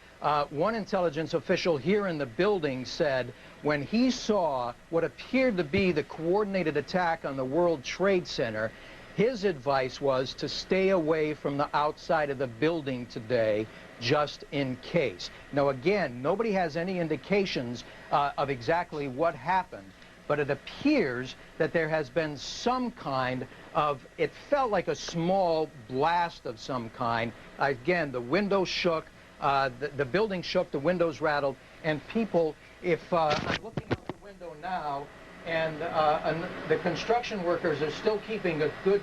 one intelligence official here in the building said when he saw what appeared to be the coordinated attack on the World Trade Center, his advice was to stay away from the outside of the building today, just in case. Now again, nobody has any indications of exactly what happened, but it appears that there has been some kind of, it felt like a small blast of some kind. Again, the windows shook, the building shook, the windows rattled, and people, if I'm looking out the window now, and the construction workers are still keeping a good,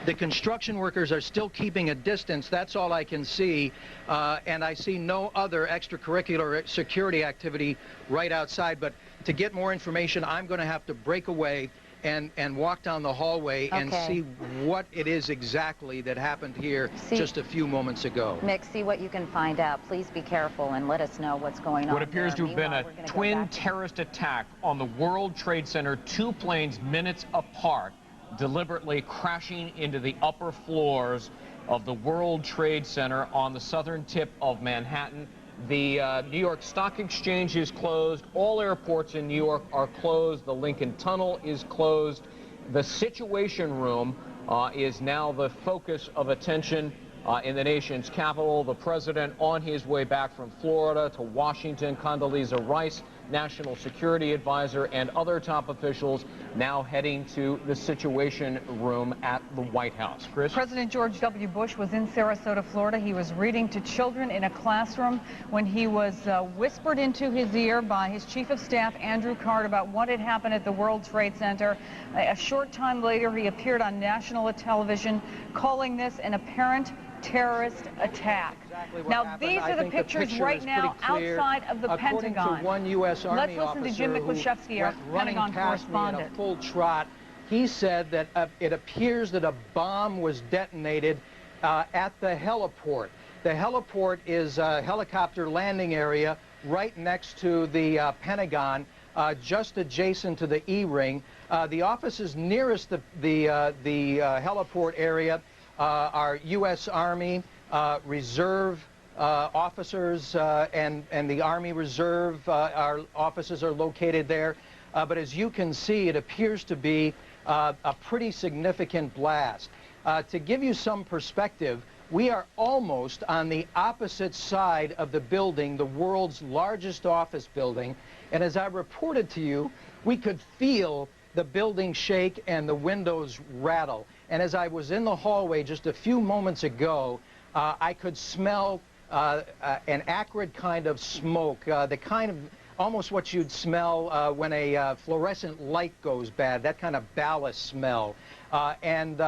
the construction workers are still keeping a distance. That's all I can see, and I see no other extracurricular security activity right outside. But to get more information, I'm going to have to break away and walk down the hallway and see what it is exactly that happened here just a few moments ago. Mick, see what you can find out. Please be careful and let us know what's going on. What appears to have been a twin terrorist attack on the World Trade Center, two planes minutes apart, deliberately crashing into the upper floors of the World Trade Center on the southern tip of Manhattan. The New York Stock Exchange is closed. All airports in New York are closed. The Lincoln Tunnel is closed. The Situation Room is now the focus of attention in the nation's capital. The president on his way back from Florida to Washington. Condoleezza Rice, National Security Advisor, and other top officials now heading to the Situation Room at the White House. Chris? President George W. Bush was in Sarasota, Florida. He was reading to children in a classroom when he was whispered into his ear by his chief of staff, Andrew Card, about what had happened at the World Trade Center. A short time later, he appeared on national television calling this an apparent terrorist attack. Now, these are the pictures right now outside of the Pentagon. According to one U.S. Army Let's listen to Jim Miklaszewski, our Pentagon correspondent. In a full trot, he said that it appears that a bomb was detonated at the heliport. The heliport is a helicopter landing area right next to the Pentagon, just adjacent to the E-ring. The offices nearest the heliport area are U.S. Army, Reserve officers, and the Army Reserve offices are located there. But as you can see, it appears to be a pretty significant blast. To give you some perspective, we are almost on the opposite side of the building, the world's largest office building. And as I reported to you, we could feel the building shake and the windows rattle. And as I was in the hallway just a few moments ago, I could smell an acrid kind of smoke, the kind of almost what you'd smell when a fluorescent light goes bad, that kind of ballast smell. And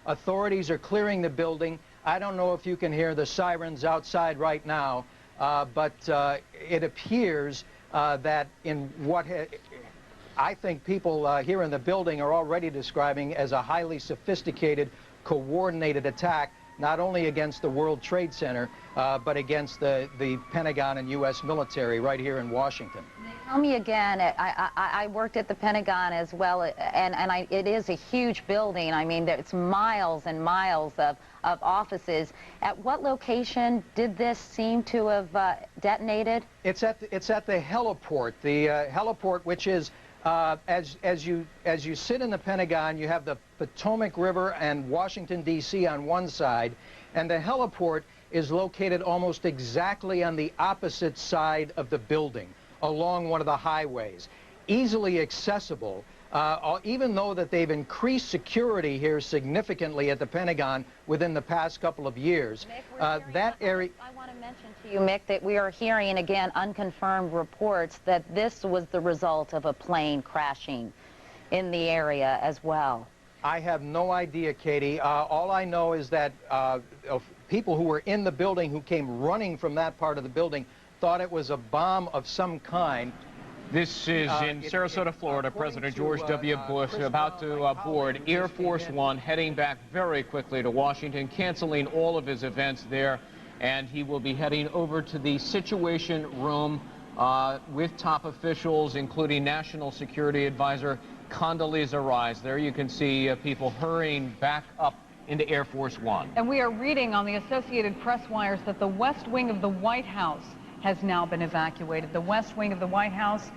authorities are clearing the building. I don't know if you can hear the sirens outside right now, but it appears that in what I think people here in the building are already describing as a highly sophisticated, coordinated attack, not only against the World Trade Center, but against the Pentagon and U.S. military right here in Washington. Tell me again, I worked at the Pentagon as well, and it is a huge building. I mean, it's miles and miles of offices. At what location did this seem to have detonated? It's at the heliport. The heliport, which is as you sit in the Pentagon, you have the Potomac River and Washington, D.C. on one side, and the heliport is located almost exactly on the opposite side of the building, along one of the highways. Easily accessible, even though that they've increased security here significantly at the Pentagon within the past couple of years. That area... I want to mention to you, Mick, that we are hearing, again, unconfirmed reports that this was the result of a plane crashing in the area as well. I have no idea, Katie. All I know is that people who were in the building who came running from that part of the building thought it was a bomb of some kind. This is in Sarasota, Florida. President George W. Bush about to board Air Force One, heading back very quickly to Washington, canceling all of his events there, and he will be heading over to the Situation Room with top officials, including National Security Advisor Condoleezza Rice. There you can see people hurrying back up into Air Force One. And we are reading on the Associated Press wires that the West Wing of the White House has now been evacuated. The West Wing of the White House.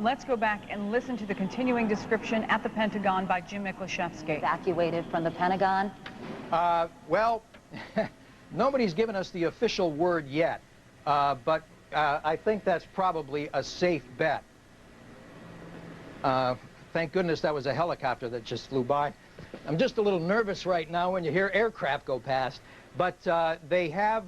Let's go back and listen to the continuing description at the Pentagon by Jim Miklaszewski. Evacuated from the Pentagon? Well, nobody's given us the official word yet, but I think that's probably a safe bet. Thank goodness that was a helicopter that just flew by. I'm just a little nervous right now when you hear aircraft go past, but they have,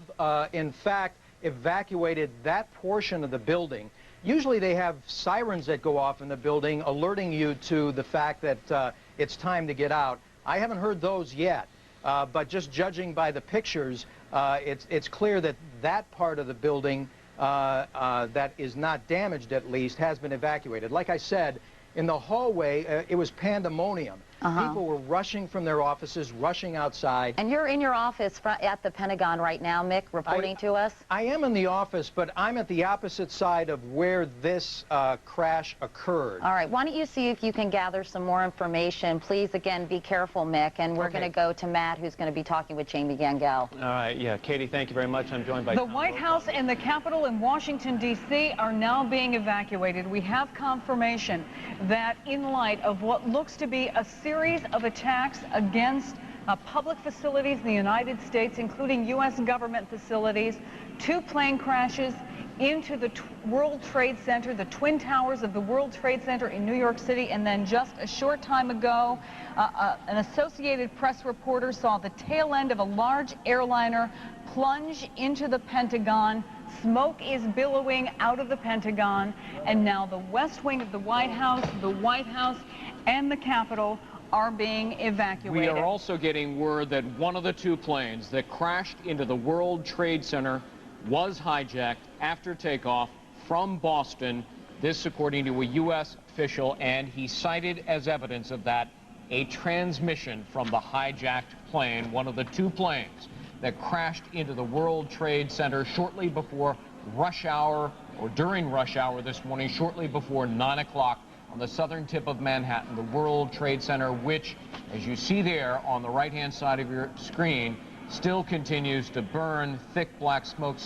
in fact, evacuated that portion of the building. Usually they have sirens that go off in the building alerting you to the fact that it's time to get out. I haven't heard those yet, but just judging by the pictures, it's clear that that part of the building that is not damaged, at least, has been evacuated. Like I said, in the hallway, it was pandemonium. People were rushing from their offices, rushing outside. And you're in your office at the Pentagon right now, Mick, reporting to us? I am in the office, but I'm at the opposite side of where this crash occurred. All right. Why don't you see if you can gather some more information. Please, again, be careful, Mick. And we're going to go to Matt, who's going to be talking with Jamie Gangel. All right. Yeah, Katie, thank you very much. I'm joined by the White House and the Capitol in Washington, D.C. are now being evacuated. We have confirmation that in light of what looks to be a series of attacks against public facilities in the United States, including U.S. government facilities, 2 plane crashes into the World Trade Center, the Twin Towers of the World Trade Center in New York City, and then just a short time ago, an Associated Press reporter saw the tail end of a large airliner plunge into the Pentagon. Smoke is billowing out of the Pentagon, and now the West Wing of the White House, and the Capitol are being evacuated. We are also getting word that one of the 2 planes that crashed into the World Trade Center was hijacked after takeoff from Boston. This according to a U.S. official, and he cited as evidence of that a transmission from the hijacked plane, one of the 2 planes that crashed into the World Trade Center shortly before rush hour, or during rush hour this morning, shortly before 9 o'clock on the southern tip of Manhattan, the World Trade Center, which, as you see there on the right-hand side of your screen, still continues to burn, thick black smoke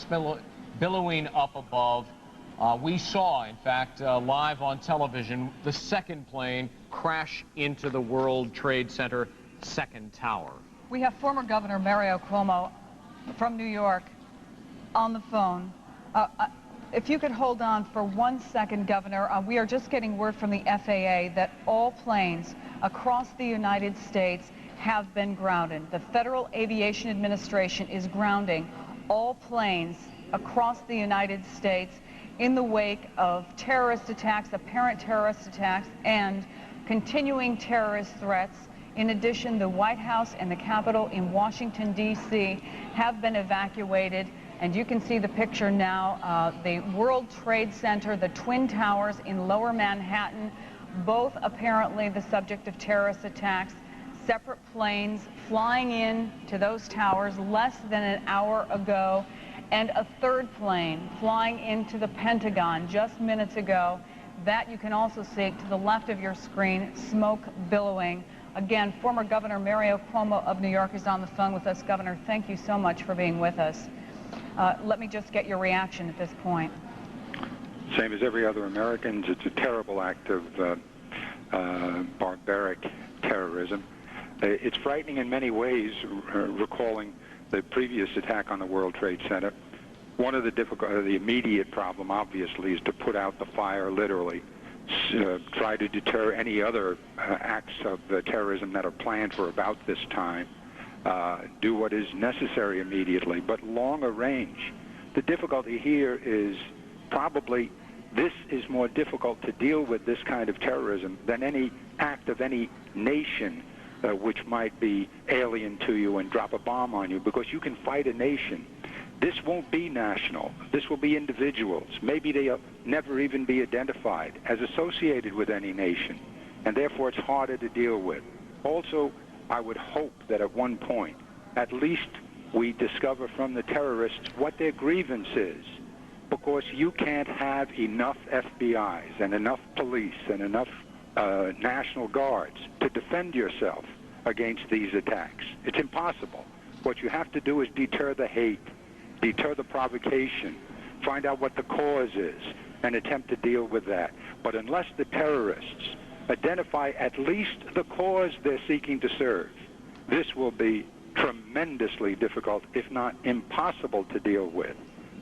billowing up above. We saw, in fact, live on television, the 2nd plane crash into the World Trade Center 2nd tower. We have former Governor Mario Cuomo from New York on the phone. If you could hold on for 1 second, Governor, we are just getting word from the FAA that all planes across the United States have been grounded. The Federal Aviation Administration is grounding all planes across the United States in the wake of terrorist attacks, apparent terrorist attacks, and continuing terrorist threats. In addition, the White House and the Capitol in Washington, D.C. have been evacuated. And you can see the picture now, the World Trade Center, the Twin Towers in Lower Manhattan, both apparently the subject of terrorist attacks. Separate planes flying in to those towers less than an hour ago, and a 3rd plane flying into the Pentagon just minutes ago. That you can also see to the left of your screen, smoke billowing. Again, former Governor Mario Cuomo of New York is on the phone with us. Governor, thank you so much for being with us. Let me just get your reaction at this point. Same as every other American, it's a terrible act of barbaric terrorism. It's frightening in many ways, recalling the previous attack on the World Trade Center. One of the immediate problem, obviously, is to put out the fire, literally. Try to deter any other acts of terrorism that are planned for about this time. Do what is necessary immediately, but longer range. The difficulty here is probably this is more difficult to deal with, this kind of terrorism, than any act of any nation which might be alien to you and drop a bomb on you, because you can fight a nation. This won't be national. This will be individuals. Maybe they'll never even be identified as associated with any nation, and therefore it's harder to deal with. Also, I would hope that at one point, at least we discover from the terrorists what their grievance is, because you can't have enough FBIs and enough police and enough National Guards to defend yourself against these attacks. It's impossible. What you have to do is deter the hate, deter the provocation, find out what the cause is, and attempt to deal with that. But unless the terrorists identify at least the cause they're seeking to serve, this will be tremendously difficult, if not impossible, to deal with.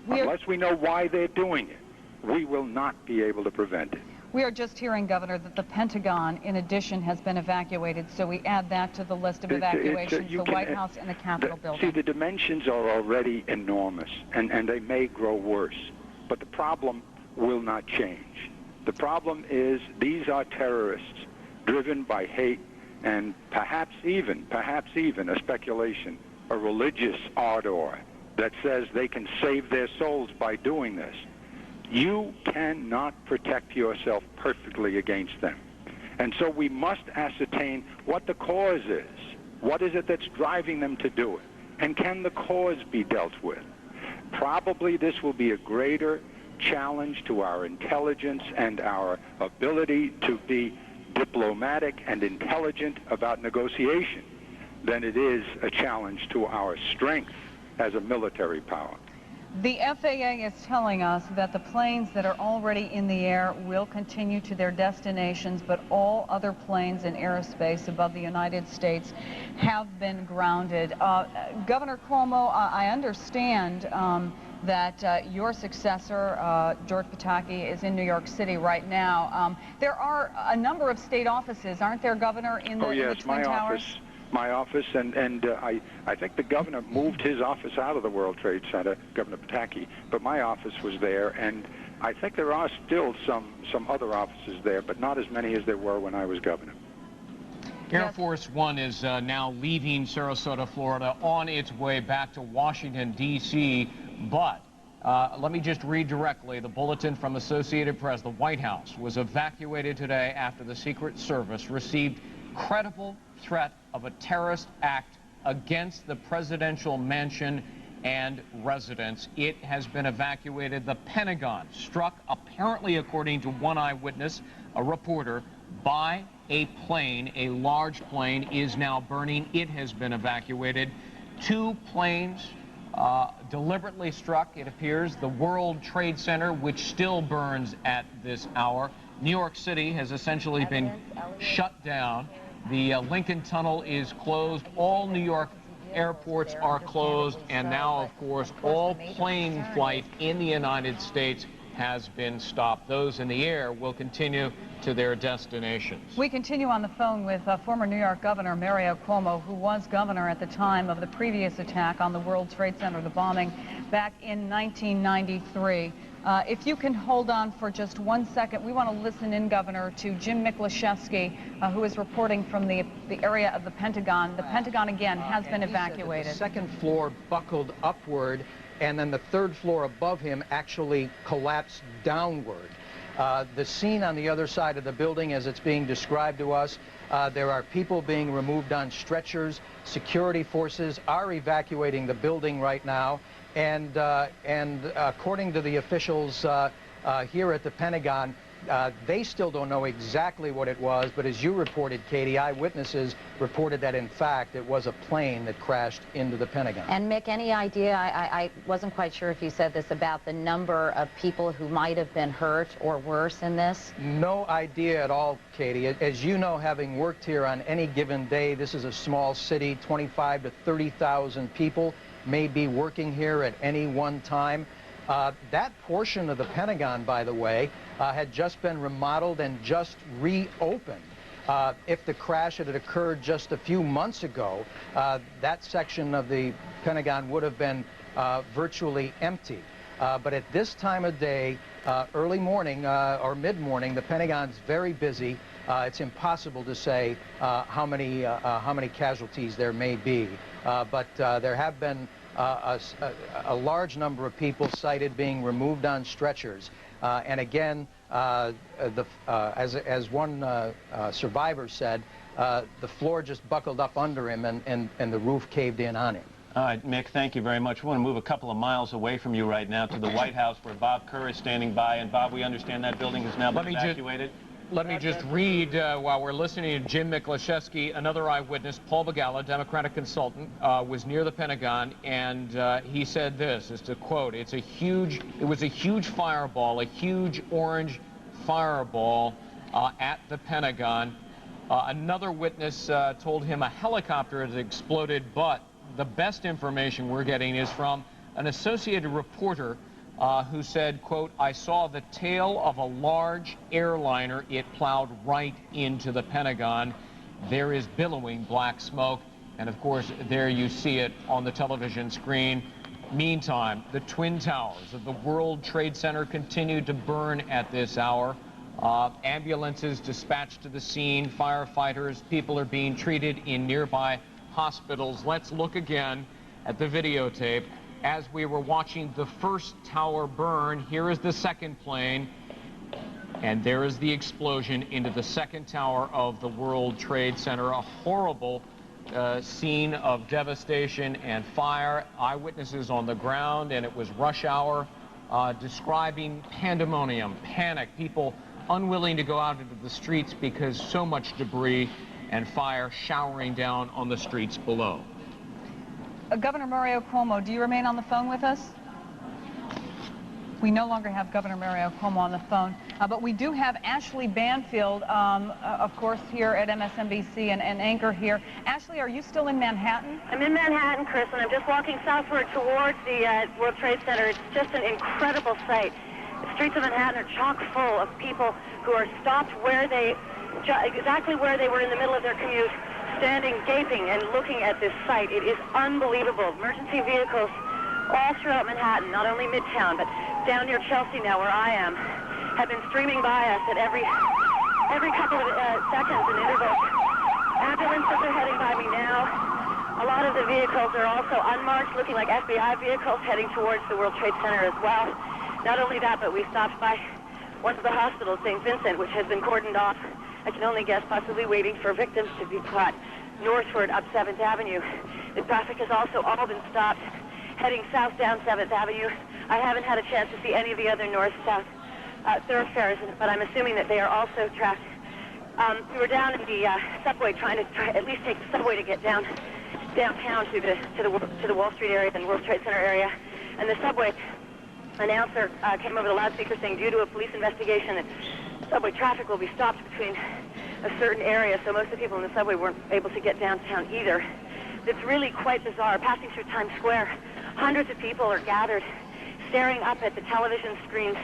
Unless we know why they're doing it, we will not be able to prevent it. We are just hearing, Governor, that the Pentagon, in addition, has been evacuated, so we add that to the list of evacuations, the White House and the Capitol building. See, the dimensions are already enormous, and they may grow worse, but the problem will not change. The problem is these are terrorists driven by hate and perhaps even a speculation, a religious ardor that says they can save their souls by doing this. You cannot protect yourself perfectly against them. And so we must ascertain what the cause is. What is it that's driving them to do it? And can the cause be dealt with? Probably this will be a greater challenge to our intelligence and our ability to be diplomatic and intelligent about negotiation than it is a challenge to our strength as a military power. The FAA is telling us that the planes that are already in the air will continue to their destinations, but all other planes in aerospace above the United States have been grounded. Governor Cuomo, I understand that your successor, George Pataki, is in New York City right now. There are a number of state offices, aren't there, Governor, in the Twin Towers? My office, and I think the governor moved his office out of the World Trade Center, Governor Pataki, but my office was there, and I think there are still some other offices there, but not as many as there were when I was governor. Air Force One is now leaving Sarasota, Florida, on its way back to Washington, D.C., but let me just read directly the bulletin from Associated Press. The White House was evacuated today after the Secret Service received credible threat of a terrorist act against the presidential mansion and residence. It has been evacuated. The Pentagon struck, apparently according to one eyewitness, a reporter, by a plane. A large plane is now burning. It has been evacuated. 2 planes deliberately struck, it appears, the World Trade Center, which still burns at this hour. New York City has essentially been shut down. The Lincoln Tunnel is closed. All New York airports are closed. And now, of course, all plane flight in the United States has been stopped. Those in the air will continue to their destinations. We continue on the phone with former New York Governor Mario Cuomo, who was governor at the time of the previous attack on the World Trade Center, the bombing back in 1993. If you can hold on for just 1 second, we want to listen in, Governor, to Jim Miklaszewski, who is reporting from the area of the Pentagon. The Pentagon, again, has been evacuated. The second floor buckled upward, and then the 3rd floor above him actually collapsed downward. The scene on the other side of the building, as it's being described to us, there are people being removed on stretchers. Security forces are evacuating the building right now. And according to the officials here at the Pentagon, they still don't know exactly what it was, but as you reported, Katie, eyewitnesses reported that, in fact, it was a plane that crashed into the Pentagon. And, Mick, any idea, I wasn't quite sure if you said this, about the number of people who might have been hurt or worse in this? No idea at all, Katie. As you know, having worked here on any given day, this is a small city, 25 to 30,000 people may be working here at any one time. That portion of the Pentagon, by the way, had just been remodeled and just reopened. If the crash had occurred just a few months ago, that section of the Pentagon would have been virtually empty. But at this time of day, early morning or mid-morning, the Pentagon's very busy. It's impossible to say how many casualties there may be. But there have been a large number of people cited being removed on stretchers. And again, as one survivor said, the floor just buckled up under him and the roof caved in on him. All right, Mick, thank you very much. We want to move a couple of miles away from you right now to the White House, where Bob Kerr is standing by. And Bob, we understand that building has now been evacuated. Let me just read, while we're listening to Jim Miklaszewski, another eyewitness, Paul Begala, Democratic consultant, was near the Pentagon, and he said this, is to quote, it was a huge fireball, a huge orange fireball at the Pentagon. Another witness told him a helicopter had exploded, but the best information we're getting is from an Associated reporter who said, quote, I saw the tail of a large airliner. It plowed right into the Pentagon. There is billowing black smoke. And, of course, there you see it on the television screen. Meantime, the Twin Towers of the World Trade Center continue to burn at this hour. Ambulances dispatched to the scene, firefighters, people are being treated in nearby hospitals. Let's look again at the videotape. As we were watching the first tower burn, here is the second plane, and there is the explosion into the second tower of the World Trade Center. A horrible scene of devastation and fire. Eyewitnesses on the ground, and it was rush hour, describing pandemonium, panic, people unwilling to go out into the streets because so much debris and fire showering down on the streets below. Governor Mario Cuomo, do you remain on the phone with us? We no longer have Governor Mario Cuomo on the phone, but we do have Ashley Banfield, of course, here at MSNBC and anchor here. Ashley, are you still in Manhattan? I'm in Manhattan, Chris, and I'm just walking southward towards the World Trade Center. It's just an incredible sight. The streets of Manhattan are chock full of people who are stopped exactly where they were in the middle of their commute, standing, gaping, and looking at this sight. It is unbelievable. Emergency vehicles all throughout Manhattan, not only Midtown, but down near Chelsea now, where I am, have been streaming by us at every couple of seconds and intervals. Ambulances are heading by me now. A lot of the vehicles are also unmarked, looking like FBI vehicles heading towards the World Trade Center as well. Not only that, but we stopped by one of the hospitals, St. Vincent, which has been cordoned off. I can only guess possibly waiting for victims to be brought northward up 7th Avenue. The traffic has also all been stopped, heading south down 7th Avenue. I haven't had a chance to see any of the other north-south thoroughfares, but I'm assuming that they are also tracked. We were down in the subway trying to at least take the subway to get downtown to the Wall Street area and World Trade Center area. And the subway announcer came over the loudspeaker saying, due to a police investigation, that subway traffic will be stopped between a certain area, so most of the people in the subway weren't able to get downtown either. It's really quite bizarre. Passing through Times Square, hundreds of people are gathered, staring up at the television screens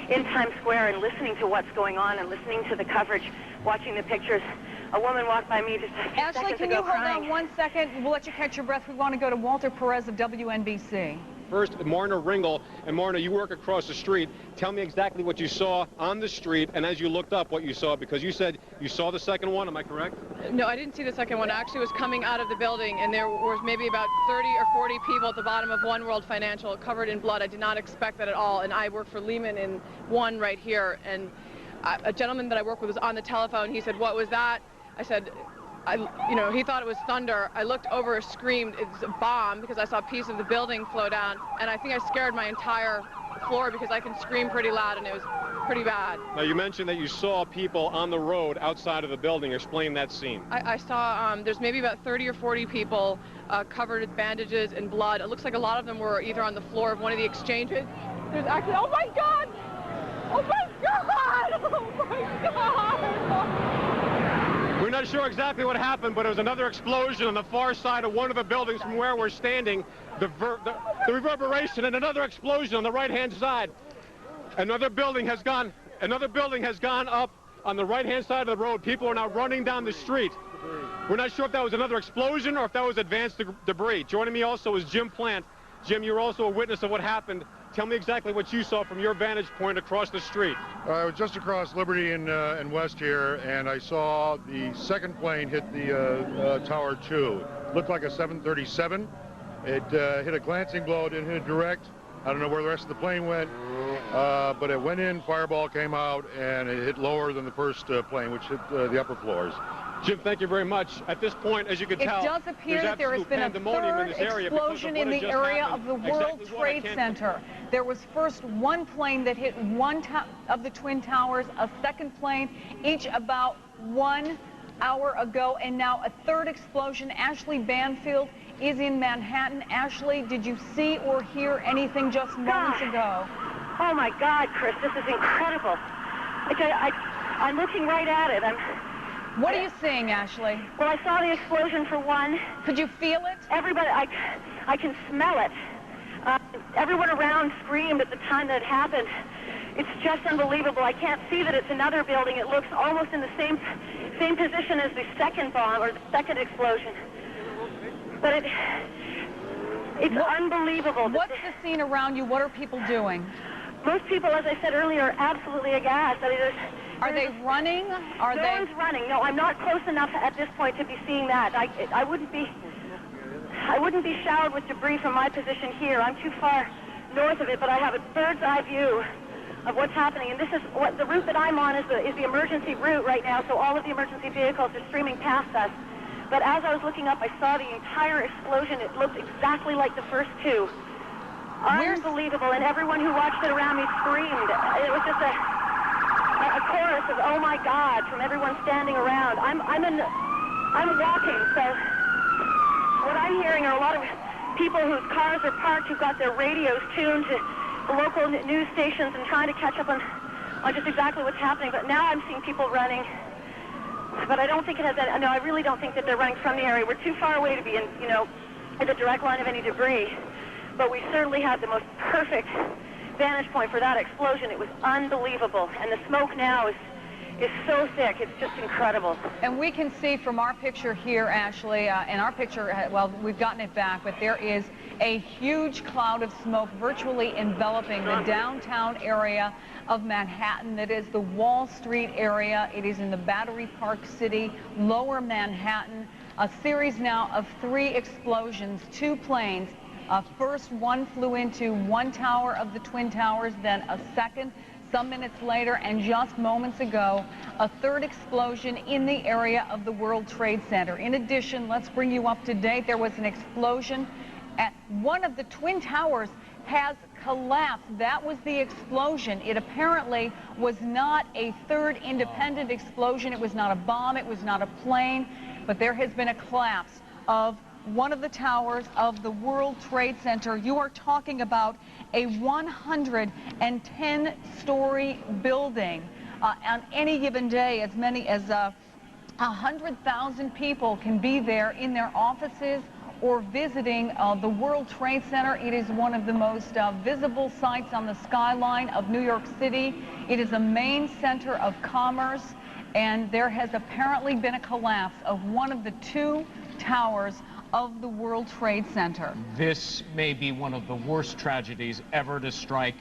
in Times Square and listening to what's going on and listening to the coverage, watching the pictures. A woman walked by me just a few seconds ago Ashley, can you hold crying. on 1 second? We'll let you catch your breath. We want to go to Walter Perez of WNBC. First, Marna Ringel. And Marna, you work across the street. Tell me exactly what you saw on the street, and as you looked up, what you saw, because you said you saw the second one. Am I correct? No, I didn't see the second one. I actually was coming out of the building, and there was maybe about 30 or 40 people at the bottom of One World Financial covered in blood. I did not expect that at all, and I work for Lehman in One right here, and a gentleman that I work with was on the telephone. He said, "What was that?" I said, he thought it was thunder. I looked over, screamed, "It's a bomb," because I saw a piece of the building flow down, and I think I scared my entire floor because I can scream pretty loud, and it was pretty bad. Now, you mentioned that you saw people on the road outside of the building. Explain that scene. I saw there's maybe about 30 or 40 people covered with bandages and blood. It looks like a lot of them were either on the floor of one of the exchanges. There's actually, oh my God! Oh my God! Oh my God! We're not sure exactly what happened, but there was another explosion on the far side of one of the buildings from where we're standing. The reverberation and another explosion on the right-hand side. Another building has gone up on the right-hand side of the road. People are now running down the street. We're not sure if that was another explosion or if that was advanced debris. Joining me also is Jim Plant. Jim, you're also a witness of what happened. Tell me exactly what you saw from your vantage point across the street. I was just across Liberty and West here, and I saw the second plane hit the Tower 2. Looked like a 737. It hit a glancing blow. It didn't hit direct. I don't know where the rest of the plane went, but it went in, fireball came out, and it hit lower than the first plane, which hit the upper floors. Jim, thank you very much. At this point, as you can tell, it does appear that there has been a third explosion in the area of the World Trade Center. There was first one plane that hit one of the Twin Towers, a second plane, each about 1 hour ago, and now a third explosion. Ashley Banfield is in Manhattan. Ashley, did you see or hear anything just moments ago? Oh my God, Chris, this is incredible. I'm looking right at it. What are you seeing, Ashley? Well, I saw the explosion for one. Could you feel it? Everybody, I can smell it. Everyone around screamed at the time that it happened. It's just unbelievable. I can't see that it's another building. It looks almost in the same position as the second bomb or the second explosion. But it's unbelievable. What's the scene around you? What are people doing? Most people, as I said earlier, are absolutely aghast. I mean, are they running? No one's running. No, I'm not close enough at this point to be seeing that. I wouldn't be showered with debris from my position here. I'm too far north of it, but I have a bird's eye view of what's happening. And this is what the route that I'm on is the emergency route right now. So all of the emergency vehicles are streaming past us. But as I was looking up, I saw the entire explosion. It looked exactly like the first two. Unbelievable. And everyone who watched it around me screamed. It was just a chorus of "Oh my God" from everyone standing around. I'm walking, so what I'm hearing are a lot of people whose cars are parked who've got their radios tuned to local news stations and trying to catch up on just exactly what's happening. But now I'm seeing people running. But I don't think it has any, no, I really don't think that they're running from the area. We're too far away to be in, in the direct line of any debris. But we certainly had the most perfect vantage point for that explosion. It was unbelievable. And the smoke now is so thick. It's just incredible. And we can see from our picture here, Ashley, and our picture, well, we've gotten it back, but there is a huge cloud of smoke virtually enveloping the downtown area of Manhattan. That is the Wall Street area. It is in the Battery Park City, lower Manhattan. A series now of 3 explosions, 2 planes. First, one flew into one tower of the Twin Towers, then a second some minutes later, and just moments ago, a 3rd explosion in the area of the World Trade Center. In addition, let's bring you up to date. There was an explosion at one of the Twin Towers has collapsed. That was the explosion. It apparently was not a 3rd independent explosion. It was not a bomb. It was not a plane. But there has been a collapse of one of the towers of the World Trade Center. You are talking about a 110-story building. On any given day, as many as 100,000 people can be there in their offices or visiting the World Trade Center. It is one of the most visible sites on the skyline of New York City. It is a main center of commerce, and there has apparently been a collapse of one of the 2 towers of the World Trade Center. This may be one of the worst tragedies ever to strike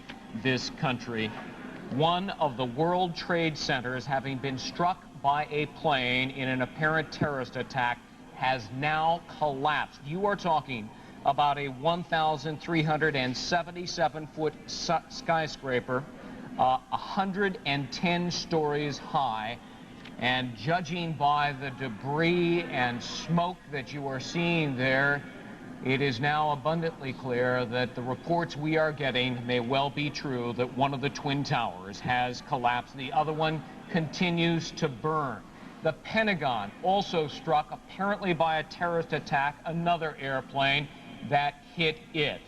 this country. One of the World Trade Centers, having been struck by a plane in an apparent terrorist attack, has now collapsed. You are talking about a 1,377-foot skyscraper, 110 stories high. And judging by the debris and smoke that you are seeing there, it is now abundantly clear that the reports we are getting may well be true, that one of the Twin Towers has collapsed. The other one continues to burn. The Pentagon also struck, apparently by a terrorist attack, another airplane that hit it.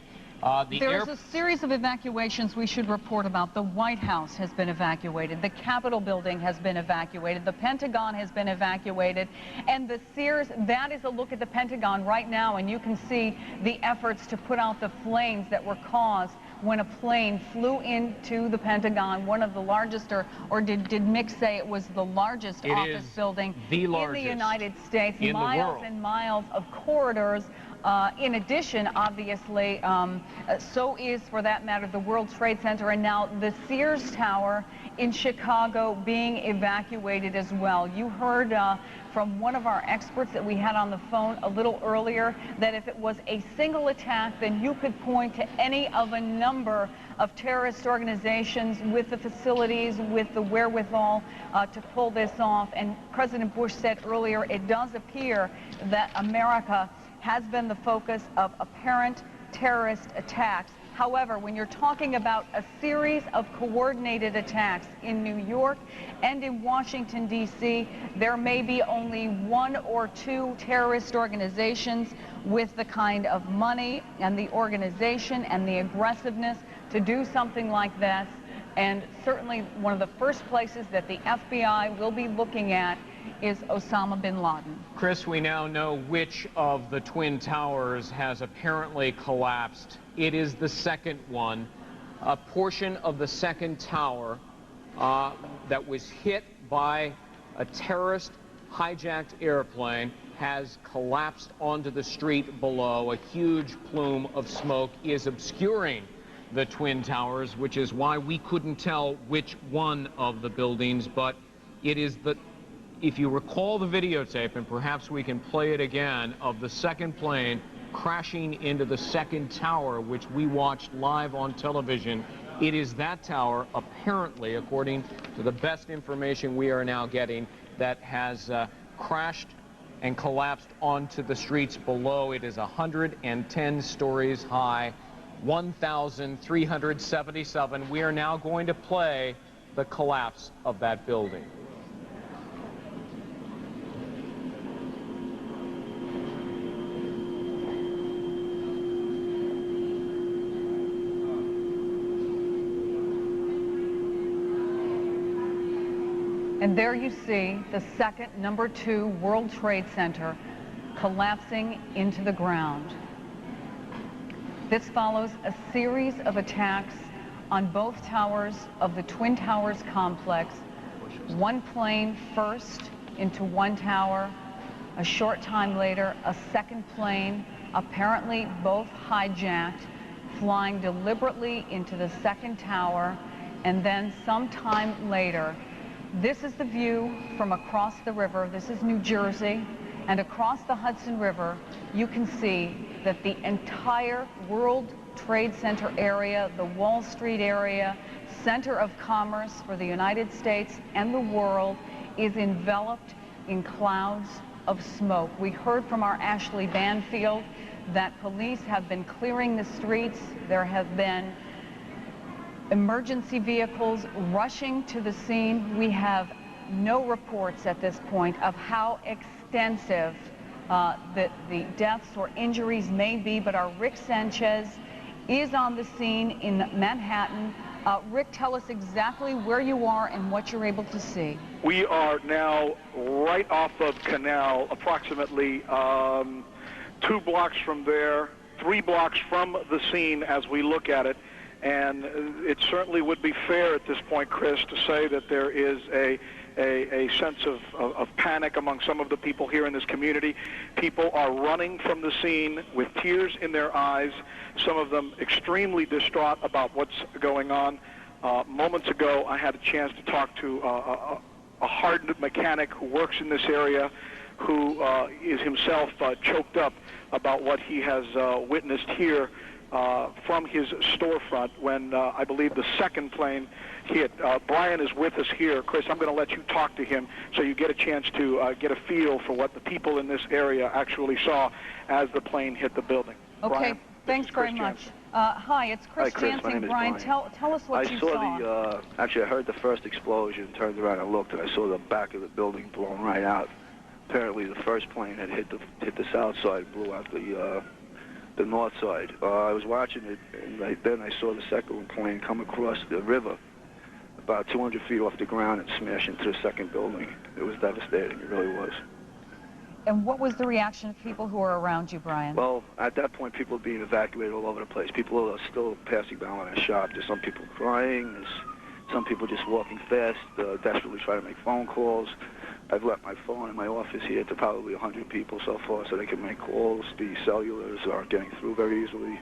There's a series of evacuations we should report about. The White House has been evacuated. The Capitol building has been evacuated. The Pentagon has been evacuated. And the Sears, that is a look at the Pentagon right now, and you can see the efforts to put out the flames that were caused when a plane flew into the Pentagon, one of the largest, or did Mick say it was the largest office building in the United States? Miles and miles of corridors. In addition, obviously, so is, for that matter, the World Trade Center, and now the Sears Tower in Chicago being evacuated as well. You heard from one of our experts that we had on the phone a little earlier that if it was a single attack, then you could point to any of a number of terrorist organizations with the facilities, with the wherewithal to pull this off. And President Bush said earlier, it does appear that America has been the focus of apparent terrorist attacks. However, when you're talking about a series of coordinated attacks in New York and in Washington, D.C., there may be only 1 or 2 terrorist organizations with the kind of money and the organization and the aggressiveness to do something like this. And certainly one of the first places that the FBI will be looking at is Osama bin Laden. Chris, we now know which of the Twin Towers has apparently collapsed. It is the second one. A portion of the second tower that was hit by a terrorist hijacked airplane has collapsed onto the street below. A huge plume of smoke is obscuring the Twin Towers, which is why we couldn't tell which one of the buildings, but it is the, if you recall the videotape, and perhaps we can play it again, of the second plane crashing into the second tower, which we watched live on television. It is that tower, apparently, according to the best information we are now getting, that has crashed and collapsed onto the streets below. It is 110 stories high, 1,377. We are now going to play the collapse of that building. And there you see the second, number 2 World Trade Center collapsing into the ground. This follows a series of attacks on both towers of the Twin Towers complex. One plane first into one tower. A short time later, a second plane, apparently both hijacked, flying deliberately into the second tower. And then sometime later, this is the view from across the river. This is New Jersey. And across the Hudson River, you can see that the entire World Trade Center area, the Wall Street area, center of commerce for the United States and the world, is enveloped in clouds of smoke. We heard from our Ashley Banfield that police have been clearing the streets. There have been emergency vehicles rushing to the scene. We have no reports at this point of how extensive the deaths or injuries may be, but our Rick Sanchez is on the scene in Manhattan. Rick, tell us exactly where you are and what you're able to see. We are now right off of Canal, approximately 2 blocks from there, 3 blocks from the scene as we look at it. And it certainly would be fair at this point, Chris, to say that there is a sense of panic among some of the people here in this community. People are running from the scene with tears in their eyes, some of them extremely distraught about what's going on. Moments ago, I had a chance to talk to a hardened mechanic who works in this area, who is himself choked up about what he has witnessed here from his storefront when I believe the second plane hit. Brian is with us here. Chris, I'm going to let you talk to him so you get a chance to get a feel for what the people in this area actually saw as the plane hit the building. Okay, Brian, thanks very much. Hi, it's Chris Jansen. Brian, tell us what you saw. Actually, I heard the first explosion, turned around and looked, and I saw the back of the building blown right out. Apparently, the first plane had hit the south side, blew out the north side. I was watching it, and then I saw the second plane come across the river, about 200 feet off the ground, and smash into the second building. It was devastating, it really was. And what was the reaction of people who were around you, Brian? Well, at that point, people were being evacuated all over the place. People are still passing by in our shop. There's some people crying, there's some people just walking fast, desperately trying to make phone calls. I've left my phone in my office here to probably 100 people so far so they can make calls. The cellulars aren't getting through very easily.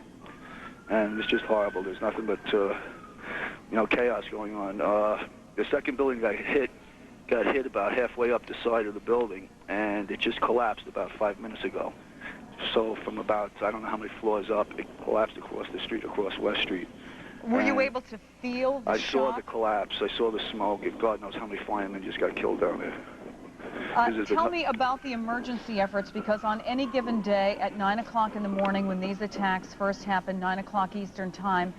And it's just horrible. There's nothing but, chaos going on. The second building got hit about halfway up the side of the building, and it just collapsed about 5 minutes ago. So from about, I don't know how many floors up, it collapsed across the street, across West Street. Were you able to feel the shock? I saw the collapse. I saw the smoke. God knows how many firemen just got killed down there. Tell me about the emergency efforts, because on any given day at 9 o'clock in the morning when these attacks first happened, 9 o'clock Eastern time,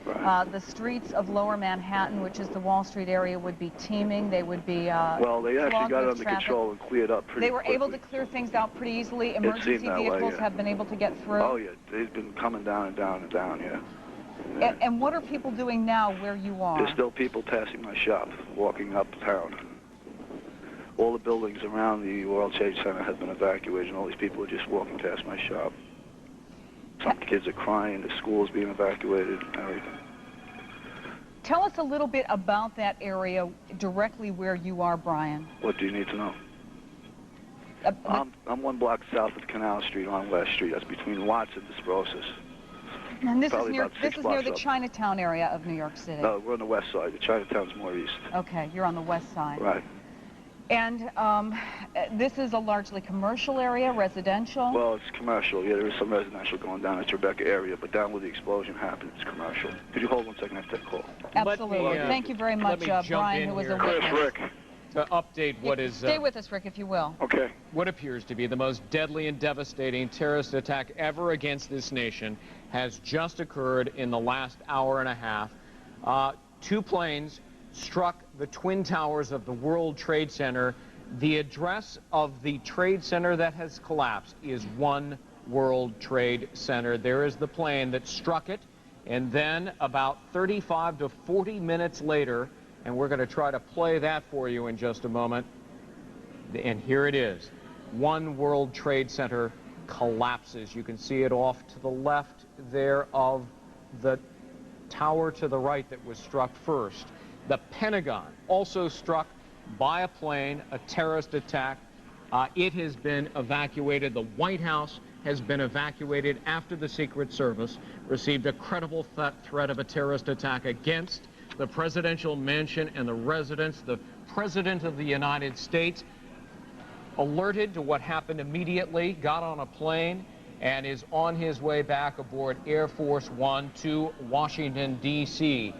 the streets of lower Manhattan, which is the Wall Street area, would be teeming. They would be well, they actually got it under control and cleared up pretty quickly. They were able to clear things out pretty easily. Emergency vehicles have been able to get through. Oh, yeah. They've been coming down and down and down, yeah. And what are people doing now where you are? There's still people passing my shop, walking uptown. All the buildings around the World Trade Center have been evacuated, and all these people are just walking past my shop. Some kids are crying, the school's being evacuated, and everything. Tell us a little bit about that area directly where you are, Brian. What do you need to know? I'm 1 block south of Canal Street on West Street. That's between Watts and Desbrosses. And this is near the Chinatown area of New York City. No, we're on the west side. The Chinatown's more east. Okay, you're on the west side. Right. And this is a largely commercial area, residential? Well, it's commercial. Yeah, there is some residential going down the Tribeca area, but down where the explosion happened, it's commercial. Could you hold 1 second? I have to take a call. Absolutely. Thank you very much, Brian, who was a witness. Rick. To update what is... Stay with us, Rick, if you will. Okay. What appears to be the most deadly and devastating terrorist attack ever against this nation has just occurred in the last hour and a half. 2 planes struck the Twin Towers of the World Trade Center. The address of the trade center that has collapsed is 1 World Trade Center. There is the plane that struck it, and then about 35 to 40 minutes later, and we're going to try to play that for you in just a moment. And here it is. One World Trade Center collapses. You can see it off to the left there of the tower to the right that was struck first. The Pentagon also struck by a plane, a terrorist attack. It has been evacuated. The White House has been evacuated after the Secret Service received a credible threat of a terrorist attack against the presidential mansion and the residence. The President of the United States alerted to what happened immediately, got on a plane, and is on his way back aboard Air Force One to Washington, D.C.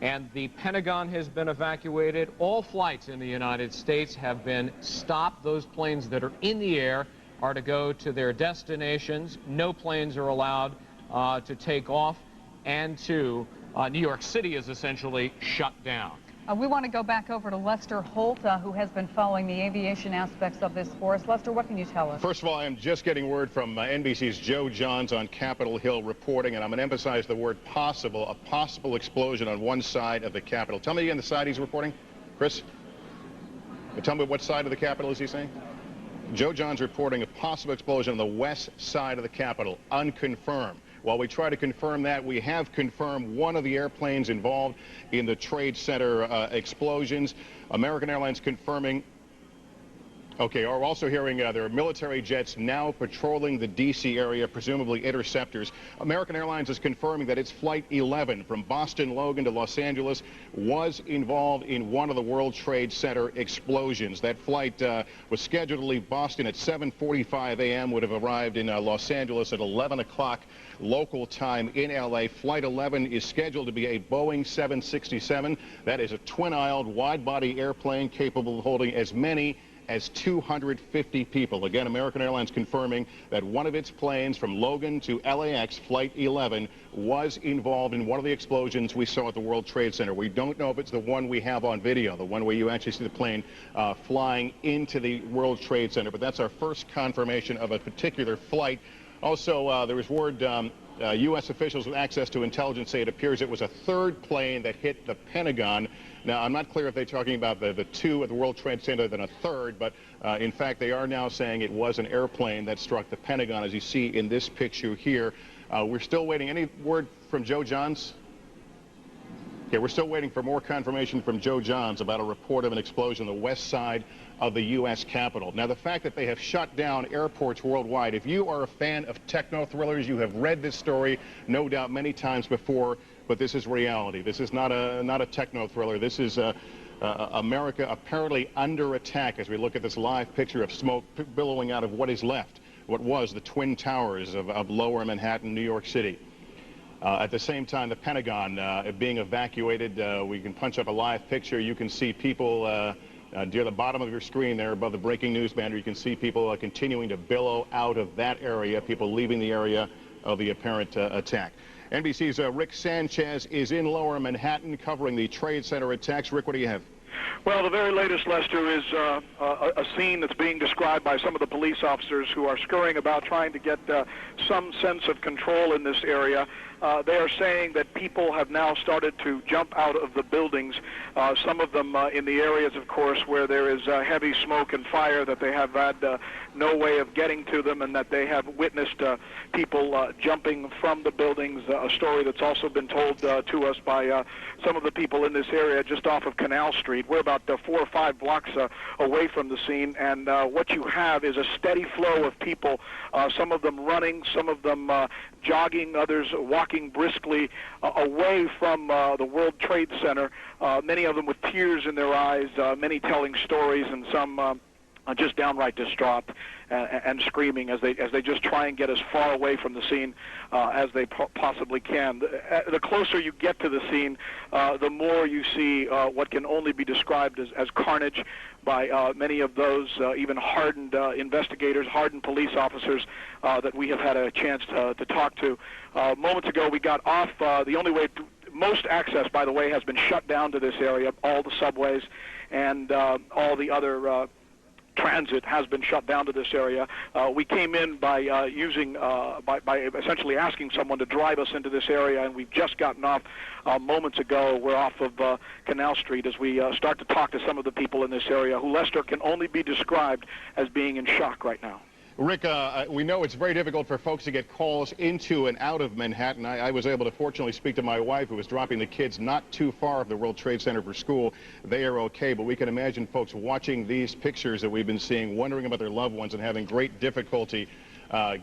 And the Pentagon has been evacuated. All flights in the United States have been stopped. Those planes that are in the air are to go to their destinations. No planes are allowed to take off, and to New York City is essentially shut down. We want to go back over to Lester Holt, who has been following the aviation aspects of this for us. Lester, what can you tell us? First of all, I'm just getting word from NBC's Joe Johns on Capitol Hill reporting, and I'm going to emphasize the word possible, a possible explosion on one side of the Capitol. Tell me again the side he's reporting, Chris? Tell me what side of the Capitol is he saying? Joe Johns reporting a possible explosion on the west side of the Capitol, unconfirmed. While we try to confirm that, we have confirmed one of the airplanes involved in the Trade Center explosions. American Airlines confirming. Okay, we're also hearing there are military jets now patrolling the D.C. area, presumably interceptors. American Airlines is confirming that its Flight 11 from Boston Logan to Los Angeles was involved in one of the World Trade Center explosions. That flight was scheduled to leave Boston at 7:45 a.m., would have arrived in Los Angeles at 11 o'clock local time in L.A. Flight 11 is scheduled to be a Boeing 767. That is a twin-aisled, wide-body airplane capable of holding as many as 250 people. Again, American Airlines confirming that one of its planes from Logan to LAX, Flight 11, was involved in one of the explosions we saw at the World Trade Center. We don't know if it's the one we have on video, the one where you actually see the plane flying into the World Trade Center, but that's our first confirmation of a particular flight. Also, there was word U.S. officials with access to intelligence say it appears it was a third plane that hit the Pentagon. Now, I'm not clear if they're talking about the two at the World Trade Center than a third, but in fact, they are now saying it was an airplane that struck the Pentagon, as you see in this picture here. We're still waiting. Any word from Joe Johns? Okay, we're still waiting for more confirmation from Joe Johns about a report of an explosion on the west side of the U.S. Capitol. Now, the fact that they have shut down airports worldwide, if you are a fan of techno-thrillers, you have read this story, no doubt, many times before, but this is reality. This is not a techno-thriller. This is America apparently under attack as we look at this live picture of smoke billowing out of what is left, what was the Twin Towers of lower Manhattan, New York City. At the same time, the Pentagon being evacuated. We can punch up a live picture. You can see people near the bottom of your screen there above the breaking news banner. You can see people continuing to billow out of that area, people leaving the area of the apparent attack. NBC's Rick Sanchez is in lower Manhattan covering the Trade Center attacks. Rick, what do you have? Well, the very latest, Lester, is a scene that's being described by some of the police officers who are scurrying about trying to get some sense of control in this area. They are saying that people have now started to jump out of the buildings, some of them in the areas, of course, where there is heavy smoke and fire, that they have had no way of getting to them, and that they have witnessed people jumping from the buildings, a story that's also been told to us by some of the people in this area just off of Canal Street. We're about 4 or 5 blocks away from the scene, and what you have is a steady flow of people, some of them running, some of them jogging, others walking briskly away from the World Trade Center, many of them with tears in their eyes, many telling stories, and some just downright distraught and screaming as they just try and get as far away from the scene as they possibly can. The closer you get to the scene, the more you see what can only be described as carnage by many of those even hardened investigators, hardened police officers that we have had a chance to talk to. Moments ago, we got off the only way most access, by the way, has been shut down to this area, all the subways and all the other transit has been shut down to this area. We came in by by essentially asking someone to drive us into this area, and we've just gotten off moments ago. We're off of Canal Street as we start to talk to some of the people in this area who, Lester, can only be described as being in shock right now. Rick, we know it's very difficult for folks to get calls into and out of Manhattan. I was able to fortunately speak to my wife, who was dropping the kids not too far of the World Trade Center for school. They are okay, but we can imagine folks watching these pictures that we've been seeing, wondering about their loved ones and having great difficulty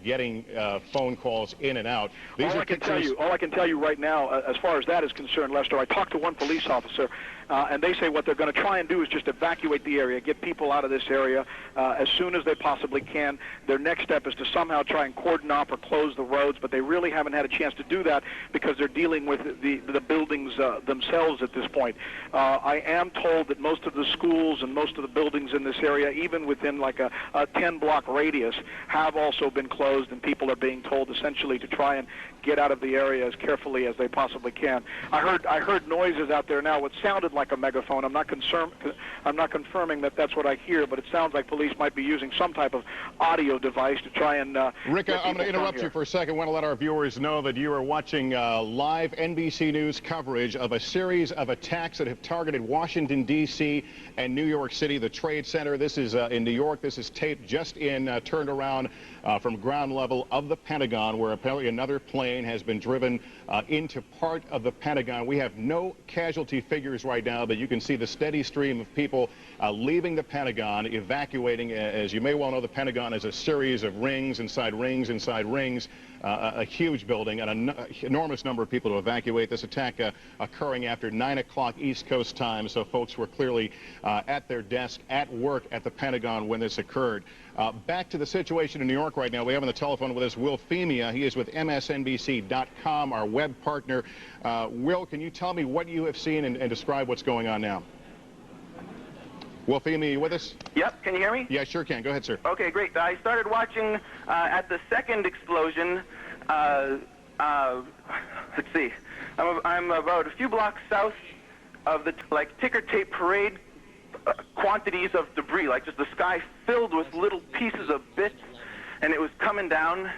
getting phone calls in and out. All I can tell you right now, as far as that is concerned, Lester, I talked to one police officer, and they say what they're going to try and do is just evacuate the area, get people out of this area as soon as they possibly can. Their next step is to somehow try and cordon off or close the roads, but they really haven't had a chance to do that because they're dealing with the buildings themselves at this point. I am told that most of the schools and most of the buildings in this area, even within like a 10-block radius, have also been closed, and people are being told essentially to try and get out of the area as carefully as they possibly can. I heard noises out there now. What sounded like a megaphone. I'm not confirming that that's what I hear, but it sounds like police might be using some type of audio device to try and. Rick, I'm going to interrupt you for a second. I want to let our viewers know that you are watching live NBC News coverage of a series of attacks that have targeted Washington, D.C. and New York City, the Trade Center. This is in New York. This is taped just in turned around from ground level of the Pentagon, where apparently another plane has been driven into part of the Pentagon. We have no casualty figures right now, but you can see the steady stream of people leaving the Pentagon, evacuating. As you may well know, the Pentagon is a series of rings inside rings inside rings, a huge building, and an enormous number of people to evacuate. This attack occurring after 9 o'clock East Coast time, so folks were clearly at their desk, at work at the Pentagon when this occurred. Back to the situation in New York right now. We have on the telephone with us Will Femia. He is with MSNBC.com, our web partner. Will, can you tell me what you have seen and describe what's going on now? Will Femia, are you with us? Yep, can you hear me? Yeah, sure can. Go ahead, sir. Okay, great. I started watching at the second explosion. Let's see. I'm about a few blocks south of the ticker tape parade quantities of debris, like just the sky filled with little pieces of bits, and it was coming down.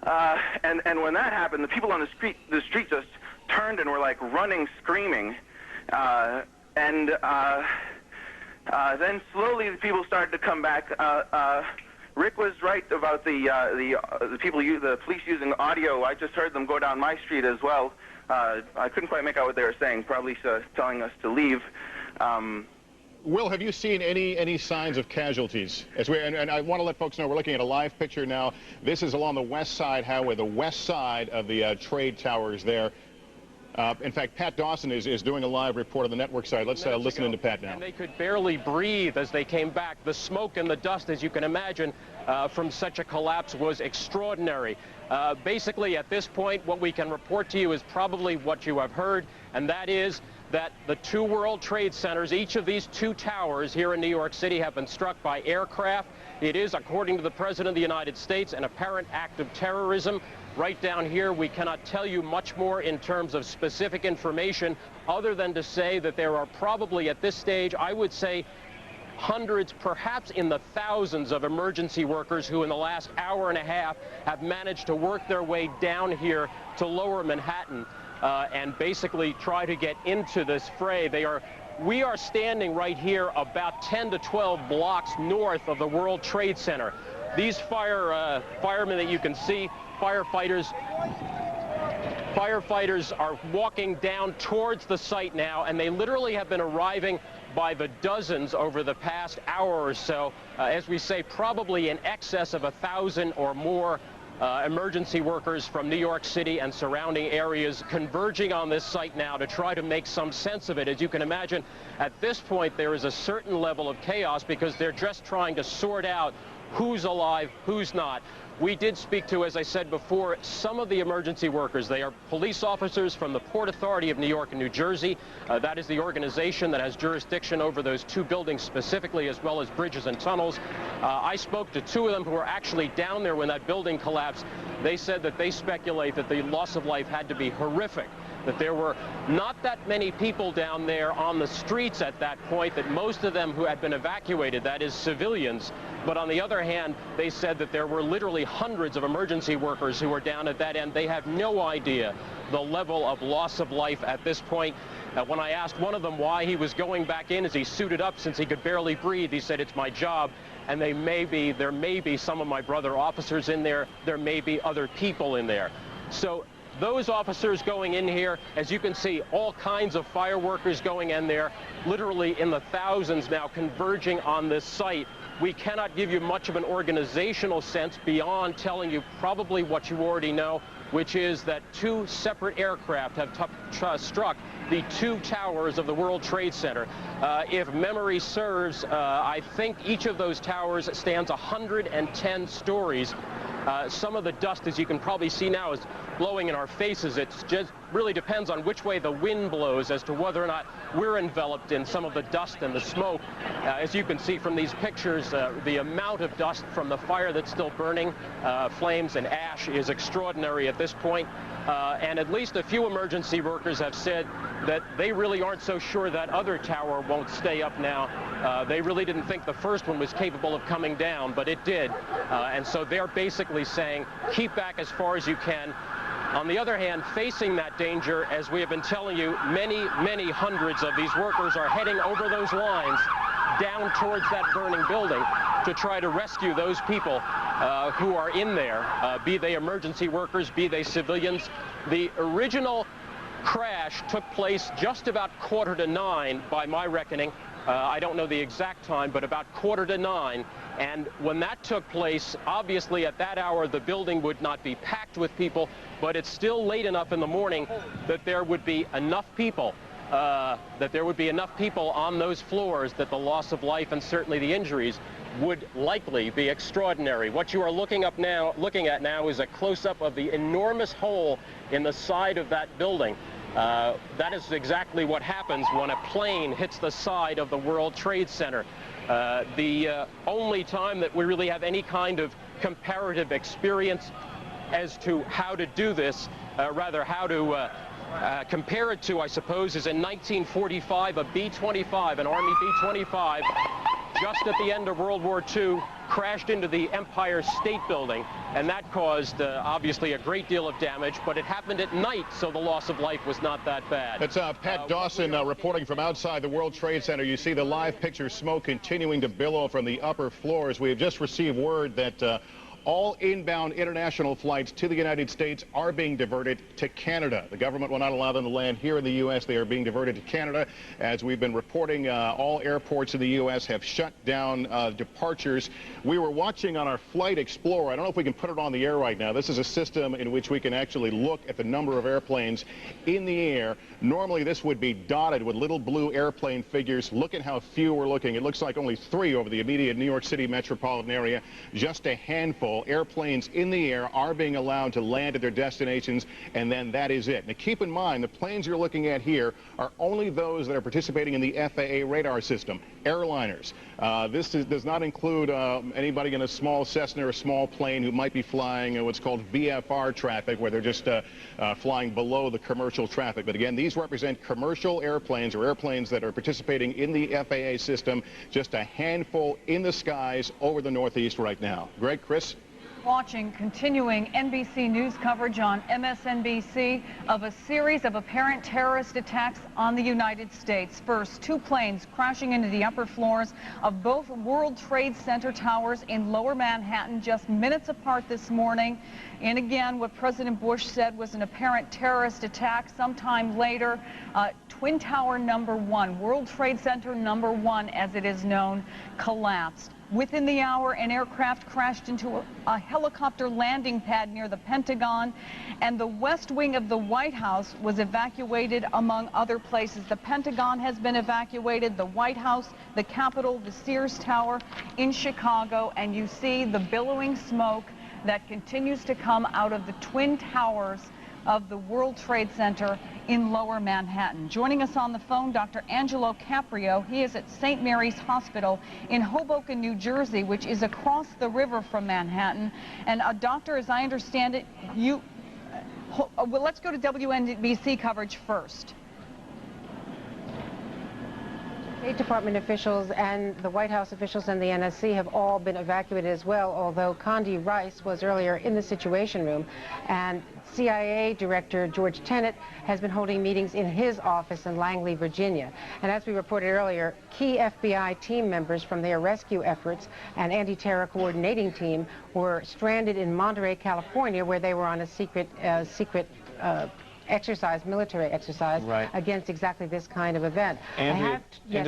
And when that happened, the people on the street just turned and were like running, screaming. Then slowly the people started to come back. Rick was right about the police using audio. I just heard them go down my street as well. I couldn't quite make out what they were saying, probably telling us to leave. Will, have you seen any signs of casualties? And I want to let folks know we're looking at a live picture now. This is along the West Side Highway, the west side of the trade towers there. In fact, Pat Dawson is doing a live report on the network side. Let's listen into Pat now. And they could barely breathe as they came back. The smoke and the dust, as you can imagine, from such a collapse was extraordinary. Basically, at this point, what we can report to you is probably what you have heard, and that is that the two World Trade Centers, each of these two towers here in New York City, have been struck by aircraft. It is, according to the President of the United States, an apparent act of terrorism. Right down here, we cannot tell you much more in terms of specific information other than to say that there are probably at this stage, I would say, hundreds, perhaps in the thousands of emergency workers who in the last hour and a half have managed to work their way down here to lower Manhattan and basically try to get into this fray. We are standing right here about 10 to 12 blocks north of the World Trade Center. These firemen that you can see, firefighters are walking down towards the site now, and they literally have been arriving by the dozens over the past hour or so. As we say, probably in excess of 1,000 or more emergency workers from New York City and surrounding areas converging on this site now to try to make some sense of it. As you can imagine, at this point, there is a certain level of chaos because they're just trying to sort out who's alive, who's not. We did speak to, as I said before, some of the emergency workers. They are police officers from the Port Authority of New York and New Jersey. That is the organization that has jurisdiction over those two buildings specifically, as well as bridges and tunnels. I spoke to two of them who were actually down there when that building collapsed. They said that they speculate that the loss of life had to be horrific. that there were not that many people down there on the streets at that point, that most of them who had been evacuated, that is civilians. But on the other hand, they said that there were literally hundreds of emergency workers who were down at that end. They have no idea the level of loss of life at this point. When I asked one of them why he was going back in as he suited up since he could barely breathe, he said, "It's my job, and there may be some of my brother officers in there. There may be other people in there." So those officers going in here, as you can see, all kinds of fire workers going in there, literally in the thousands now converging on this site. We cannot give you much of an organizational sense beyond telling you probably what you already know, which is that 2 separate aircraft have struck the 2 towers of the World Trade Center. If memory serves, I think each of those towers stands 110 stories. Some of the dust, as you can probably see now, is blowing in our faces. It just really depends on which way the wind blows as to whether or not we're enveloped in some of the dust and the smoke. As you can see from these pictures, the amount of dust from the fire that's still burning, flames and ash, is extraordinary at this point. And at least a few emergency workers have said that they really aren't so sure that other tower won't stay up now. They really didn't think the first one was capable of coming down, but it did. And so they're basically saying, keep back as far as you can. On the other hand, facing that danger, as we have been telling you, many, many hundreds of these workers are heading over those lines down towards that burning building to try to rescue those people who are in there, be they emergency workers, be they civilians. The original crash took place just about 8:45 by my reckoning. I don't know the exact time, but about 8:45. And when that took place, obviously at that hour the building would not be packed with people, but it's still late enough in the morning that there would be enough people on those floors that the loss of life and certainly the injuries would likely be extraordinary. What you are looking at now is a close-up of the enormous hole in the side of that building. That is exactly what happens when a plane hits the side of the World Trade Center. The only time that we really have any kind of comparative experience as to how to do this, rather how to compare it to, I suppose, is in 1945, a B-25, an Army B-25, just at the end of World War II, crashed into the Empire State Building, and that caused, obviously, a great deal of damage, but it happened at night, so the loss of life was not that bad. That's Pat Dawson reporting from outside the World Trade Center. You see the live picture, smoke continuing to billow from the upper floors. We have just received word that all inbound international flights to the United States are being diverted to Canada. The government will not allow them to land here in the U.S. They are being diverted to Canada. As we've been reporting, all airports in the U.S. have shut down departures. We were watching on our Flight Explorer. I don't know if we can put it on the air right now. This is a system in which we can actually look at the number of airplanes in the air. Normally, this would be dotted with little blue airplane figures. Look at how few we're looking. It looks like only 3 over the immediate New York City metropolitan area. Just a handful. Airplanes in the air are being allowed to land at their destinations, and then that is it. Now, keep in mind, the planes you're looking at here are only those that are participating in the FAA radar system, airliners. This does not include anybody in a small Cessna or a small plane who might be flying what's called VFR traffic, where they're just flying below the commercial traffic. But again, these represent commercial airplanes or airplanes that are participating in the FAA system, just a handful in the skies over the Northeast right now. Greg, Chris? Watching continuing NBC News coverage on MSNBC of a series of apparent terrorist attacks on the United States. First, 2 planes crashing into the upper floors of both World Trade Center towers in Lower Manhattan just minutes apart this morning. And again, what President Bush said was an apparent terrorist attack. Sometime later, Twin Tower number 1, World Trade Center number 1, as it is known, collapsed. Within the hour, an aircraft crashed into a helicopter landing pad near the Pentagon, and the West Wing of the White House was evacuated, among other places. The Pentagon has been evacuated, the White House, the Capitol, the Sears Tower in Chicago, and you see the billowing smoke that continues to come out of the Twin Towers of the World Trade Center in Lower Manhattan. Joining us on the phone, Dr. Angelo Caprio. He is at St. Mary's Hospital in Hoboken, New Jersey, which is across the river from Manhattan. And doctor, as I understand it, Well, let's go to WNBC coverage first. State Department officials and the White House officials and the NSC have all been evacuated as well, although Condi Rice was earlier in the Situation Room, and CIA Director George Tenet has been holding meetings in his office in Langley, Virginia. And as we reported earlier, key FBI team members from their rescue efforts and anti-terror coordinating team were stranded in Monterey, California, where they were on a secret military exercise against exactly this kind of event. Andrew,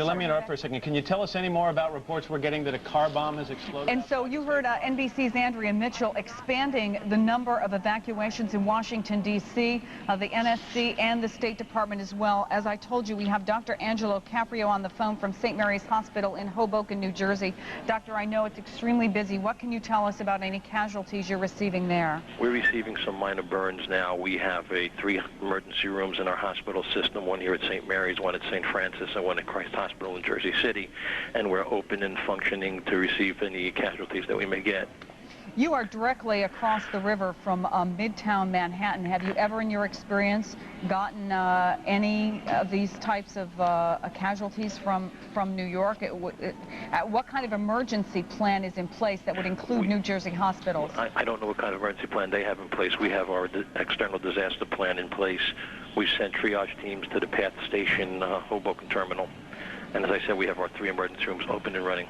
let me interrupt for a second. Can you tell us any more about reports we're getting that a car bomb has exploded? And so you heard NBC's Andrea Mitchell expanding the number of evacuations in Washington, D.C., the NSC and the State Department as well. As I told you, we have Dr. Angelo Caprio on the phone from St. Mary's Hospital in Hoboken, New Jersey. Doctor, I know it's extremely busy. What can you tell us about any casualties you're receiving there? We're receiving some minor burns now. We have 3 emergency rooms in our hospital system, one here at St. Mary's, one at St. Francis, and one at Christ Hospital in Jersey City, and we're open and functioning to receive any casualties that we may get. You are directly across the river from Midtown Manhattan. Have you ever in your experience gotten any of these types of casualties from New York? What kind of emergency plan is in place that would include New Jersey hospitals? I don't know what kind of emergency plan they have in place. We have our external disaster plan in place. We sent triage teams to the Path Station Hoboken Terminal. And as I said, we have our 3 emergency rooms open and running.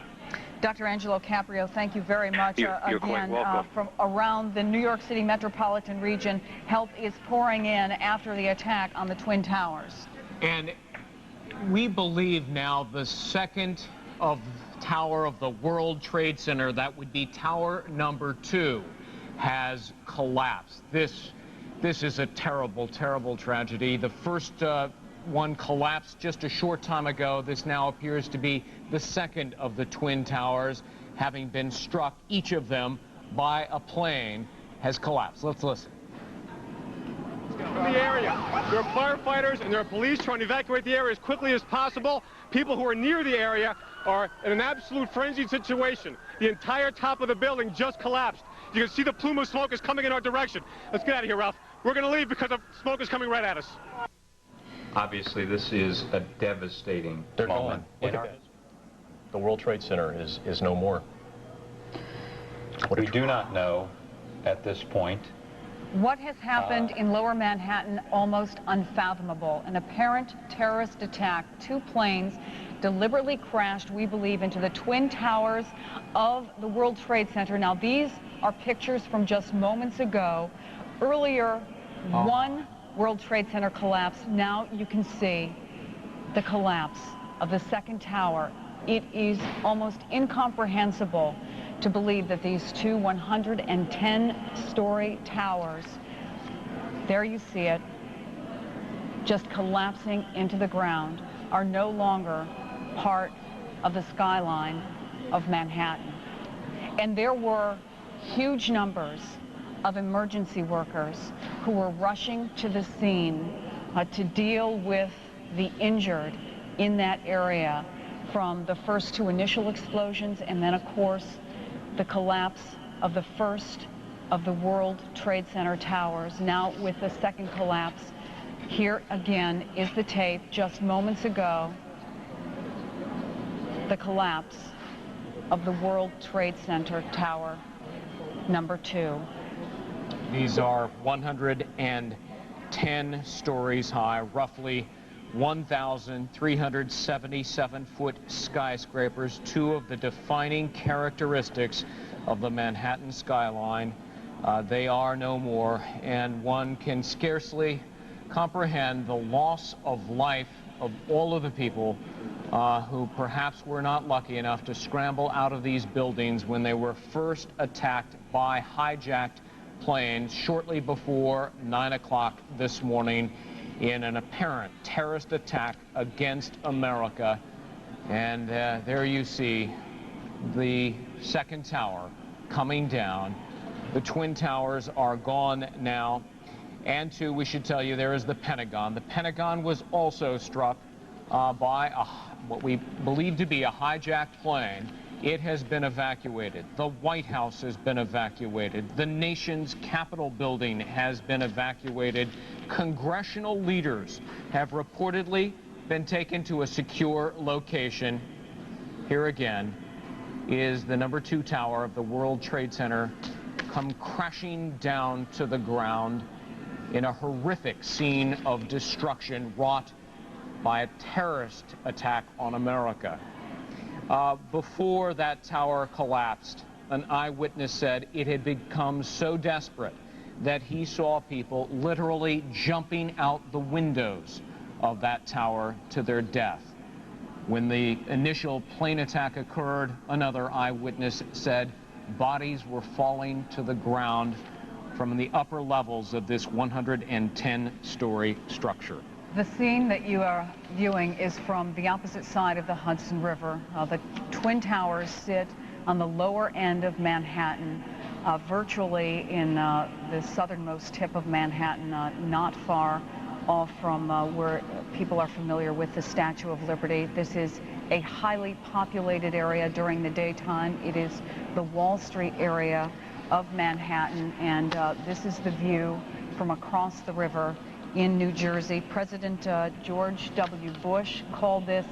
Dr. Angelo Caprio, thank you very much. You're quite welcome. From around the New York City metropolitan region, help is pouring in after the attack on the Twin Towers. And we believe now the second tower of the World Trade Center, that would be tower number 2, has collapsed. This is a terrible, terrible tragedy. The first one collapsed just a short time ago. This now appears to be the second of the Twin Towers, having been struck, each of them, by a plane, has collapsed. Let's listen. From the area. There are firefighters and there are police trying to evacuate the area as quickly as possible. People who are near the area are in an absolute frenzied situation. The entire top of the building just collapsed. You can see the plume of smoke is coming in our direction. Let's get out of here, Ralph. We're going to leave because the smoke is coming right at us. Obviously, this is a devastating moment. Look at that. The World Trade Center is no more. We do not know at this point. What has happened in Lower Manhattan, almost unfathomable. An apparent terrorist attack. 2 planes deliberately crashed, we believe, into the Twin Towers of the World Trade Center. Now, these are pictures from just moments ago. Earlier, one World Trade Center collapse. Now you can see the collapse of the second tower. It is almost incomprehensible to believe that these 2 110-story towers, there you see it, just collapsing into the ground, are no longer part of the skyline of Manhattan. And there were huge numbers of emergency workers who were rushing to the scene to deal with the injured in that area from the first 2 initial explosions and then, of course, the collapse of the first of the World Trade Center towers. Now with the second collapse, here again is the tape just moments ago, the collapse of the World Trade Center tower number 2. These are 110 stories high, roughly 1,377-foot skyscrapers, 2 of the defining characteristics of the Manhattan skyline. They are no more, and one can scarcely comprehend the loss of life of all of the people who perhaps were not lucky enough to scramble out of these buildings when they were first attacked by hijacked planes shortly before 9 o'clock this morning in an apparent terrorist attack against America. And there you see the second tower coming down. The Twin Towers are gone now. And too, we should tell you, there is the Pentagon. The Pentagon was also struck by what we believe to be a hijacked plane. It has been evacuated. The White House has been evacuated. The nation's Capitol building has been evacuated. Congressional leaders have reportedly been taken to a secure location. Here again is the #2 tower of the World Trade Center come crashing down to the ground in a horrific scene of destruction wrought by a terrorist attack on America. Before that tower collapsed, an eyewitness said it had become so desperate that he saw people literally jumping out the windows of that tower to their death. When the initial plane attack occurred, another eyewitness said bodies were falling to the ground from the upper levels of this 110-story structure. The scene that you are viewing is from the opposite side of the Hudson River. The Twin Towers sit on the lower end of Manhattan, virtually in the southernmost tip of Manhattan, not far off from where people are familiar with the Statue of Liberty. This is a highly populated area during the daytime. It is the Wall Street area of Manhattan, and this is the view from across the river in New Jersey. President George W. Bush called this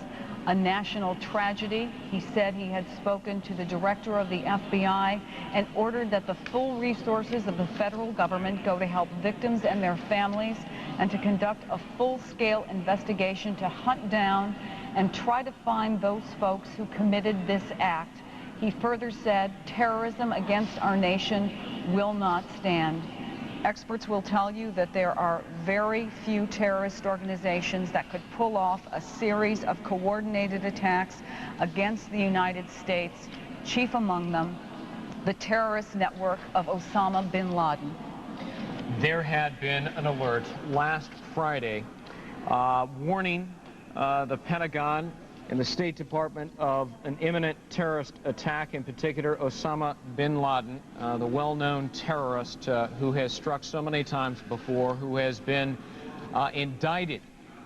a national tragedy. He said he had spoken to the director of the FBI and ordered that the full resources of the federal government go to help victims and their families and to conduct a full-scale investigation to hunt down and try to find those folks who committed this act. He further said terrorism against our nation will not stand. Experts will tell you that there are very few terrorist organizations that could pull off a series of coordinated attacks against the United States, chief among them the terrorist network of Osama bin Laden. There had been an alert last Friday warning the Pentagon and the State Department of an imminent terrorist attack, in particular Osama bin Laden, the well-known terrorist who has struck so many times before, who has been indicted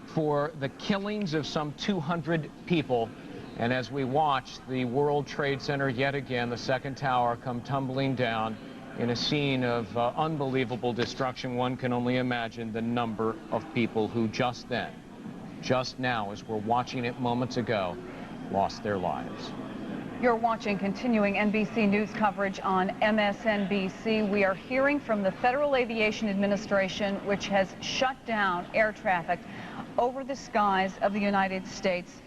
for the killings of some 200 people. And as we watch the World Trade Center yet again, the second tower, come tumbling down in a scene of unbelievable destruction, one can only imagine the number of people who just now, as we're watching it moments ago, lost their lives. You're watching continuing NBC News coverage on MSNBC. We are hearing from the Federal Aviation Administration, which has shut down air traffic over the skies of the United States,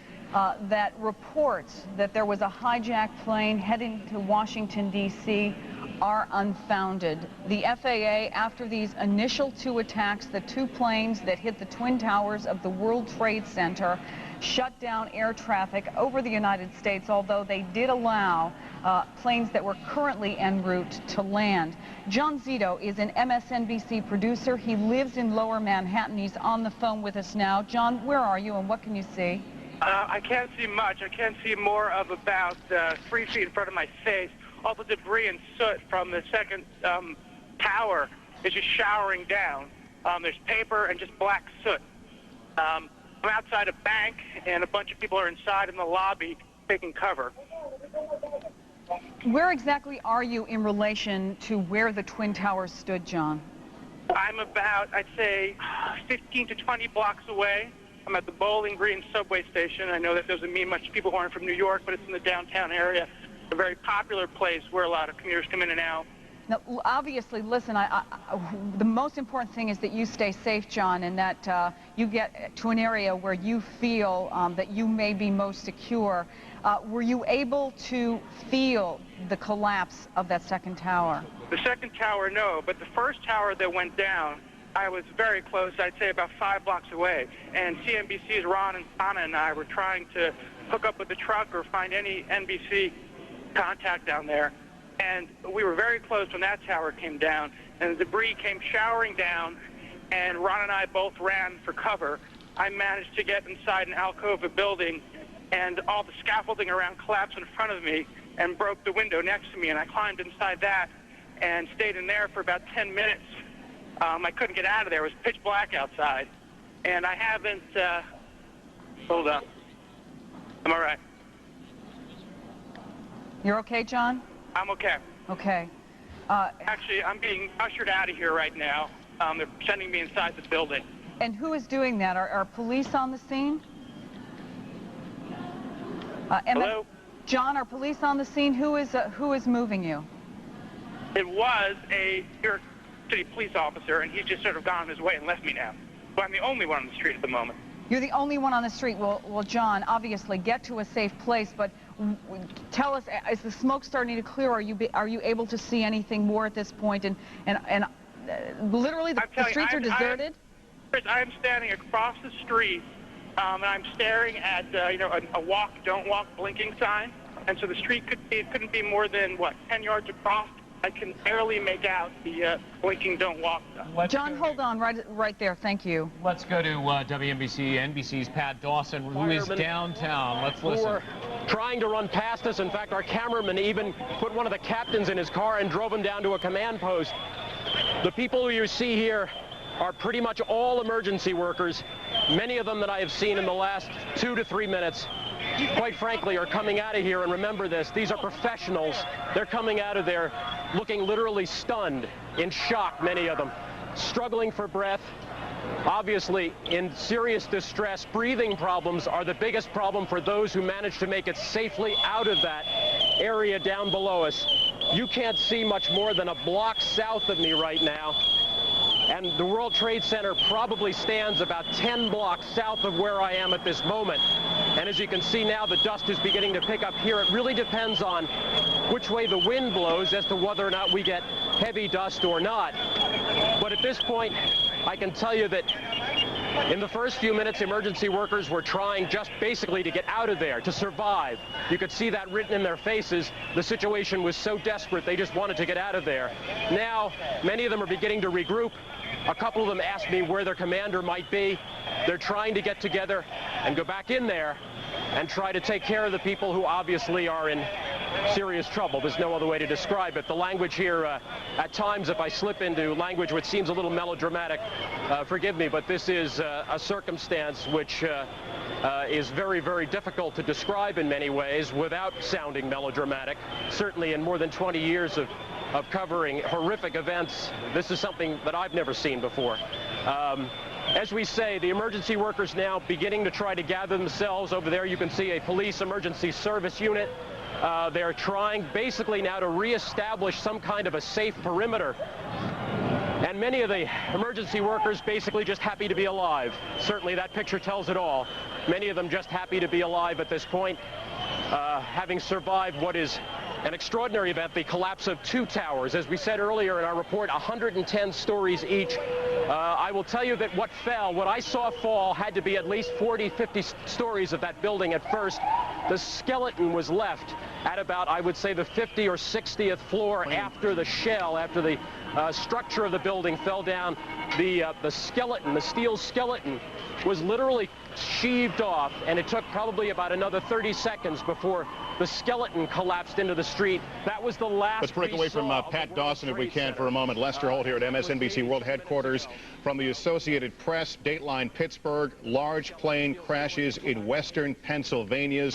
that reports that there was a hijacked plane heading to Washington, D.C. are unfounded. The FAA, after these initial two attacks, the two planes that hit the Twin Towers of the World Trade Center, shut down air traffic over the United States, although they did allow planes that were currently en route to land. John Zito is an MSNBC producer. He lives in Lower Manhattan. He's on the phone with us now. John, where are you and what can you see? I can't see much. I can't see more of about 3 feet in front of my face. All the debris and soot from the second tower is just showering down. There's paper and just black soot. I'm outside a bank, and a bunch of people are inside in the lobby taking cover. Where exactly are you in relation to where the Twin Towers stood, John? I'm about, I'd say, 15 to 20 blocks away. I'm at the Bowling Green subway station. I know that doesn't mean much to people who aren't from New York, but it's in the downtown area. A very popular place where a lot of commuters come in and out. Now, obviously, listen, the most important thing is that you stay safe, John, and that you get to an area where you feel that you may be most secure. Were you able to feel the collapse of that second tower? The second tower, no, but the first tower that went down, I was very close, I'd say about 5 blocks away. And CNBC's Ron and Donna and I were trying to hook up with the truck or find any NBC contact down there. And we were very close when that tower came down, and the debris came showering down, and Ron and I both ran for cover. I managed to get inside an alcove building, and all the scaffolding around collapsed in front of me and broke the window next to me, and I climbed inside that and stayed in there for about 10 minutes. I couldn't get out of there. It was pitch black outside, and I haven't, hold on. I'm all right. You're okay, John? I'm okay. Okay. Actually, I'm being ushered out of here right now. They're sending me inside the building. And who is doing that? Are police on the scene? Hello? John, are police on the scene? Who is moving you? It was a New York City police officer, and he's just sort of gone on his way and left me now. So I'm the only one on the street at the moment. You're the only one on the street. Well, John, obviously, get to a safe place, but tell us, is the smoke starting to clear? Are you able to see anything more at this point? And literally, the streets are deserted? I'm standing across the street, and I'm staring at, a walk, don't walk, blinking sign. And so the street couldn't be more than, 10 yards across. I can barely make out the blinking don't walk stuff. John, hold on right there. Thank you. Let's go to NBC's Pat Dawson, who is downtown. Let's listen. Who were trying to run past us. In fact, our cameraman even put one of the captains in his car and drove him down to a command post. The people you see here are pretty much all emergency workers. Many of them that I have seen in the last 2 to 3 minutes, quite frankly, are coming out of here. And remember this, these are professionals. They're coming out of there looking literally stunned, in shock, many of them, struggling for breath, obviously in serious distress. Breathing problems are the biggest problem for those who manage to make it safely out of that area down below us. You can't see much more than a block south of me right now. And the World Trade Center probably stands about 10 blocks south of where I am at this moment. And as you can see now, the dust is beginning to pick up here. It really depends on which way the wind blows as to whether or not we get heavy dust or not. But at this point, I can tell you that in the first few minutes, emergency workers were trying just basically to get out of there, to survive. You could see that written in their faces. The situation was so desperate, they just wanted to get out of there. Now, many of them are beginning to regroup. A couple of them asked me where their commander might be. They're trying to get together and go back in there and try to take care of the people who obviously are in serious trouble. There's no other way to describe it. The language here, at times, if I slip into language which seems a little melodramatic, forgive me, but this is a circumstance which is very, very difficult to describe in many ways without sounding melodramatic. Certainly in more than 20 years of covering horrific events, this is something that I've never seen before. As we say, the emergency workers now beginning to try to gather themselves. Over there you can see a police emergency service unit. They're trying basically now to reestablish some kind of a safe perimeter. And many of the emergency workers basically just happy to be alive. Certainly that picture tells it all. Many of them just happy to be alive at this point, having survived what is an extraordinary event, the collapse of 2 towers. As we said earlier in our report, 110 stories each. I will tell you that what I saw fall had to be at least 40, 50 stories of that building at first. The skeleton was left at about, I would say, the 50 or 60th floor after the shell, after the structure of the building fell down. The skeleton, the steel skeleton, was literally sheaved off, and it took probably about another 30 seconds before the skeleton collapsed into the street. That was the last. Let's break away from Pat Dawson, if we can, for a moment. Lester Holt here at MSNBC World Headquarters. From the Associated Press, Dateline Pittsburgh, large plane crashes in western Pennsylvania.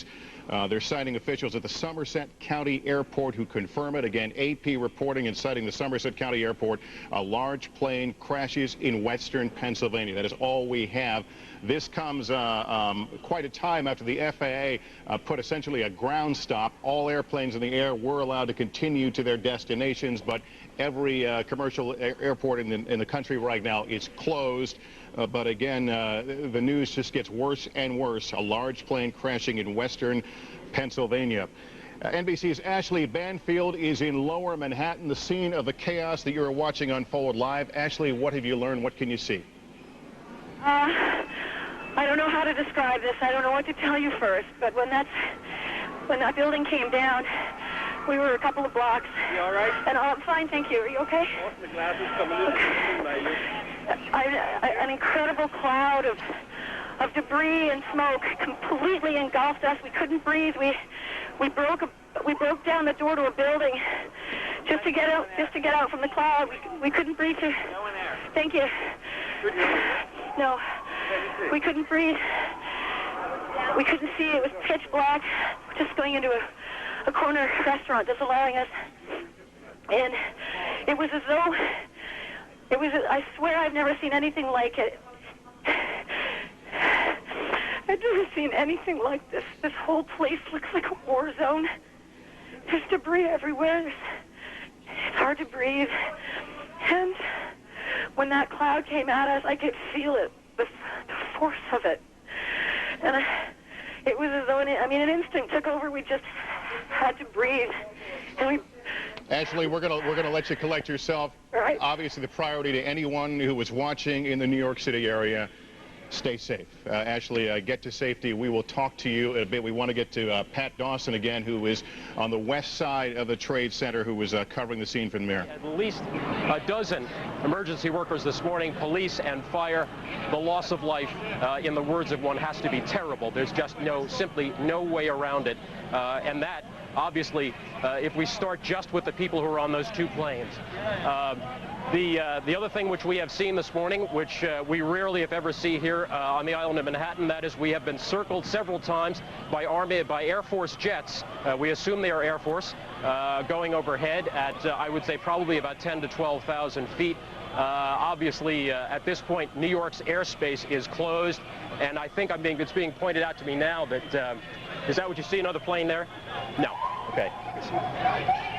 They're citing officials at the Somerset County Airport who confirm it. Again, AP reporting and citing the Somerset County Airport. A large plane crashes in western Pennsylvania. That is all we have. This comes quite a time after the FAA put essentially a ground stop. All airplanes in the air were allowed to continue to their destinations, but every commercial airport in the country right now is closed. But again, the news just gets worse and worse. A large plane crashing in western Pennsylvania. NBC's Ashley Banfield is in Lower Manhattan, the scene of the chaos that you're watching unfold live. Ashley, what have you learned? What can you see? I don't know how to describe this. I don't know what to tell you first. But when that building came down, we were a couple of blocks. You all right? And I'm fine, thank you. Are you okay? The glass is coming in. An incredible cloud of debris and smoke completely engulfed us. We couldn't breathe. We broke down the door to a building just to get out from the cloud. We couldn't breathe. Thank you. No, we couldn't breathe. We couldn't see. It was pitch black. Just going into a corner restaurant that's allowing us. And it was as though, I swear I've never seen anything like it. I've never seen anything like this. This whole place looks like a war zone. There's debris everywhere. It's hard to breathe. And when that cloud came at us, I could feel it, the force of it. And it was as though, an instinct took over. We just had to breathe. And Ashley, we're gonna let you collect yourself. Right. Obviously, the priority to anyone who was watching in the New York City area, stay safe. Ashley, get to safety. We will talk to you in a bit. We want to get to Pat Dawson again, who is on the west side of the Trade Center, who was covering the scene from there. At least a dozen emergency workers this morning, police and fire. The loss of life, in the words of one, has to be terrible. There's just simply no way around it. And that, obviously, if we start just with the people who are on those two planes. The other thing which we have seen this morning, which we rarely if ever see here on the island of Manhattan, that is we have been circled several times by Air Force jets. We assume they are Air Force, going overhead at, I would say, probably about 10 to 12,000 feet. Obviously, at this point, New York's airspace is closed, and I think it's being pointed out to me now that, is that what you see, another plane there? No. Okay.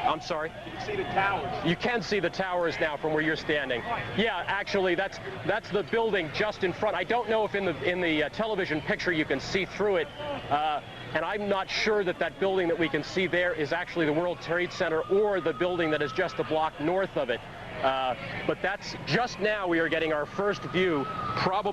I'm sorry? You can see the towers. You can see the towers now from where you're standing. Yeah, actually, that's the building just in front. I don't know if in the television picture you can see through it, and I'm not sure that building that we can see there is actually the World Trade Center or the building that is just a block north of it. But that's just now we are getting our first view, probably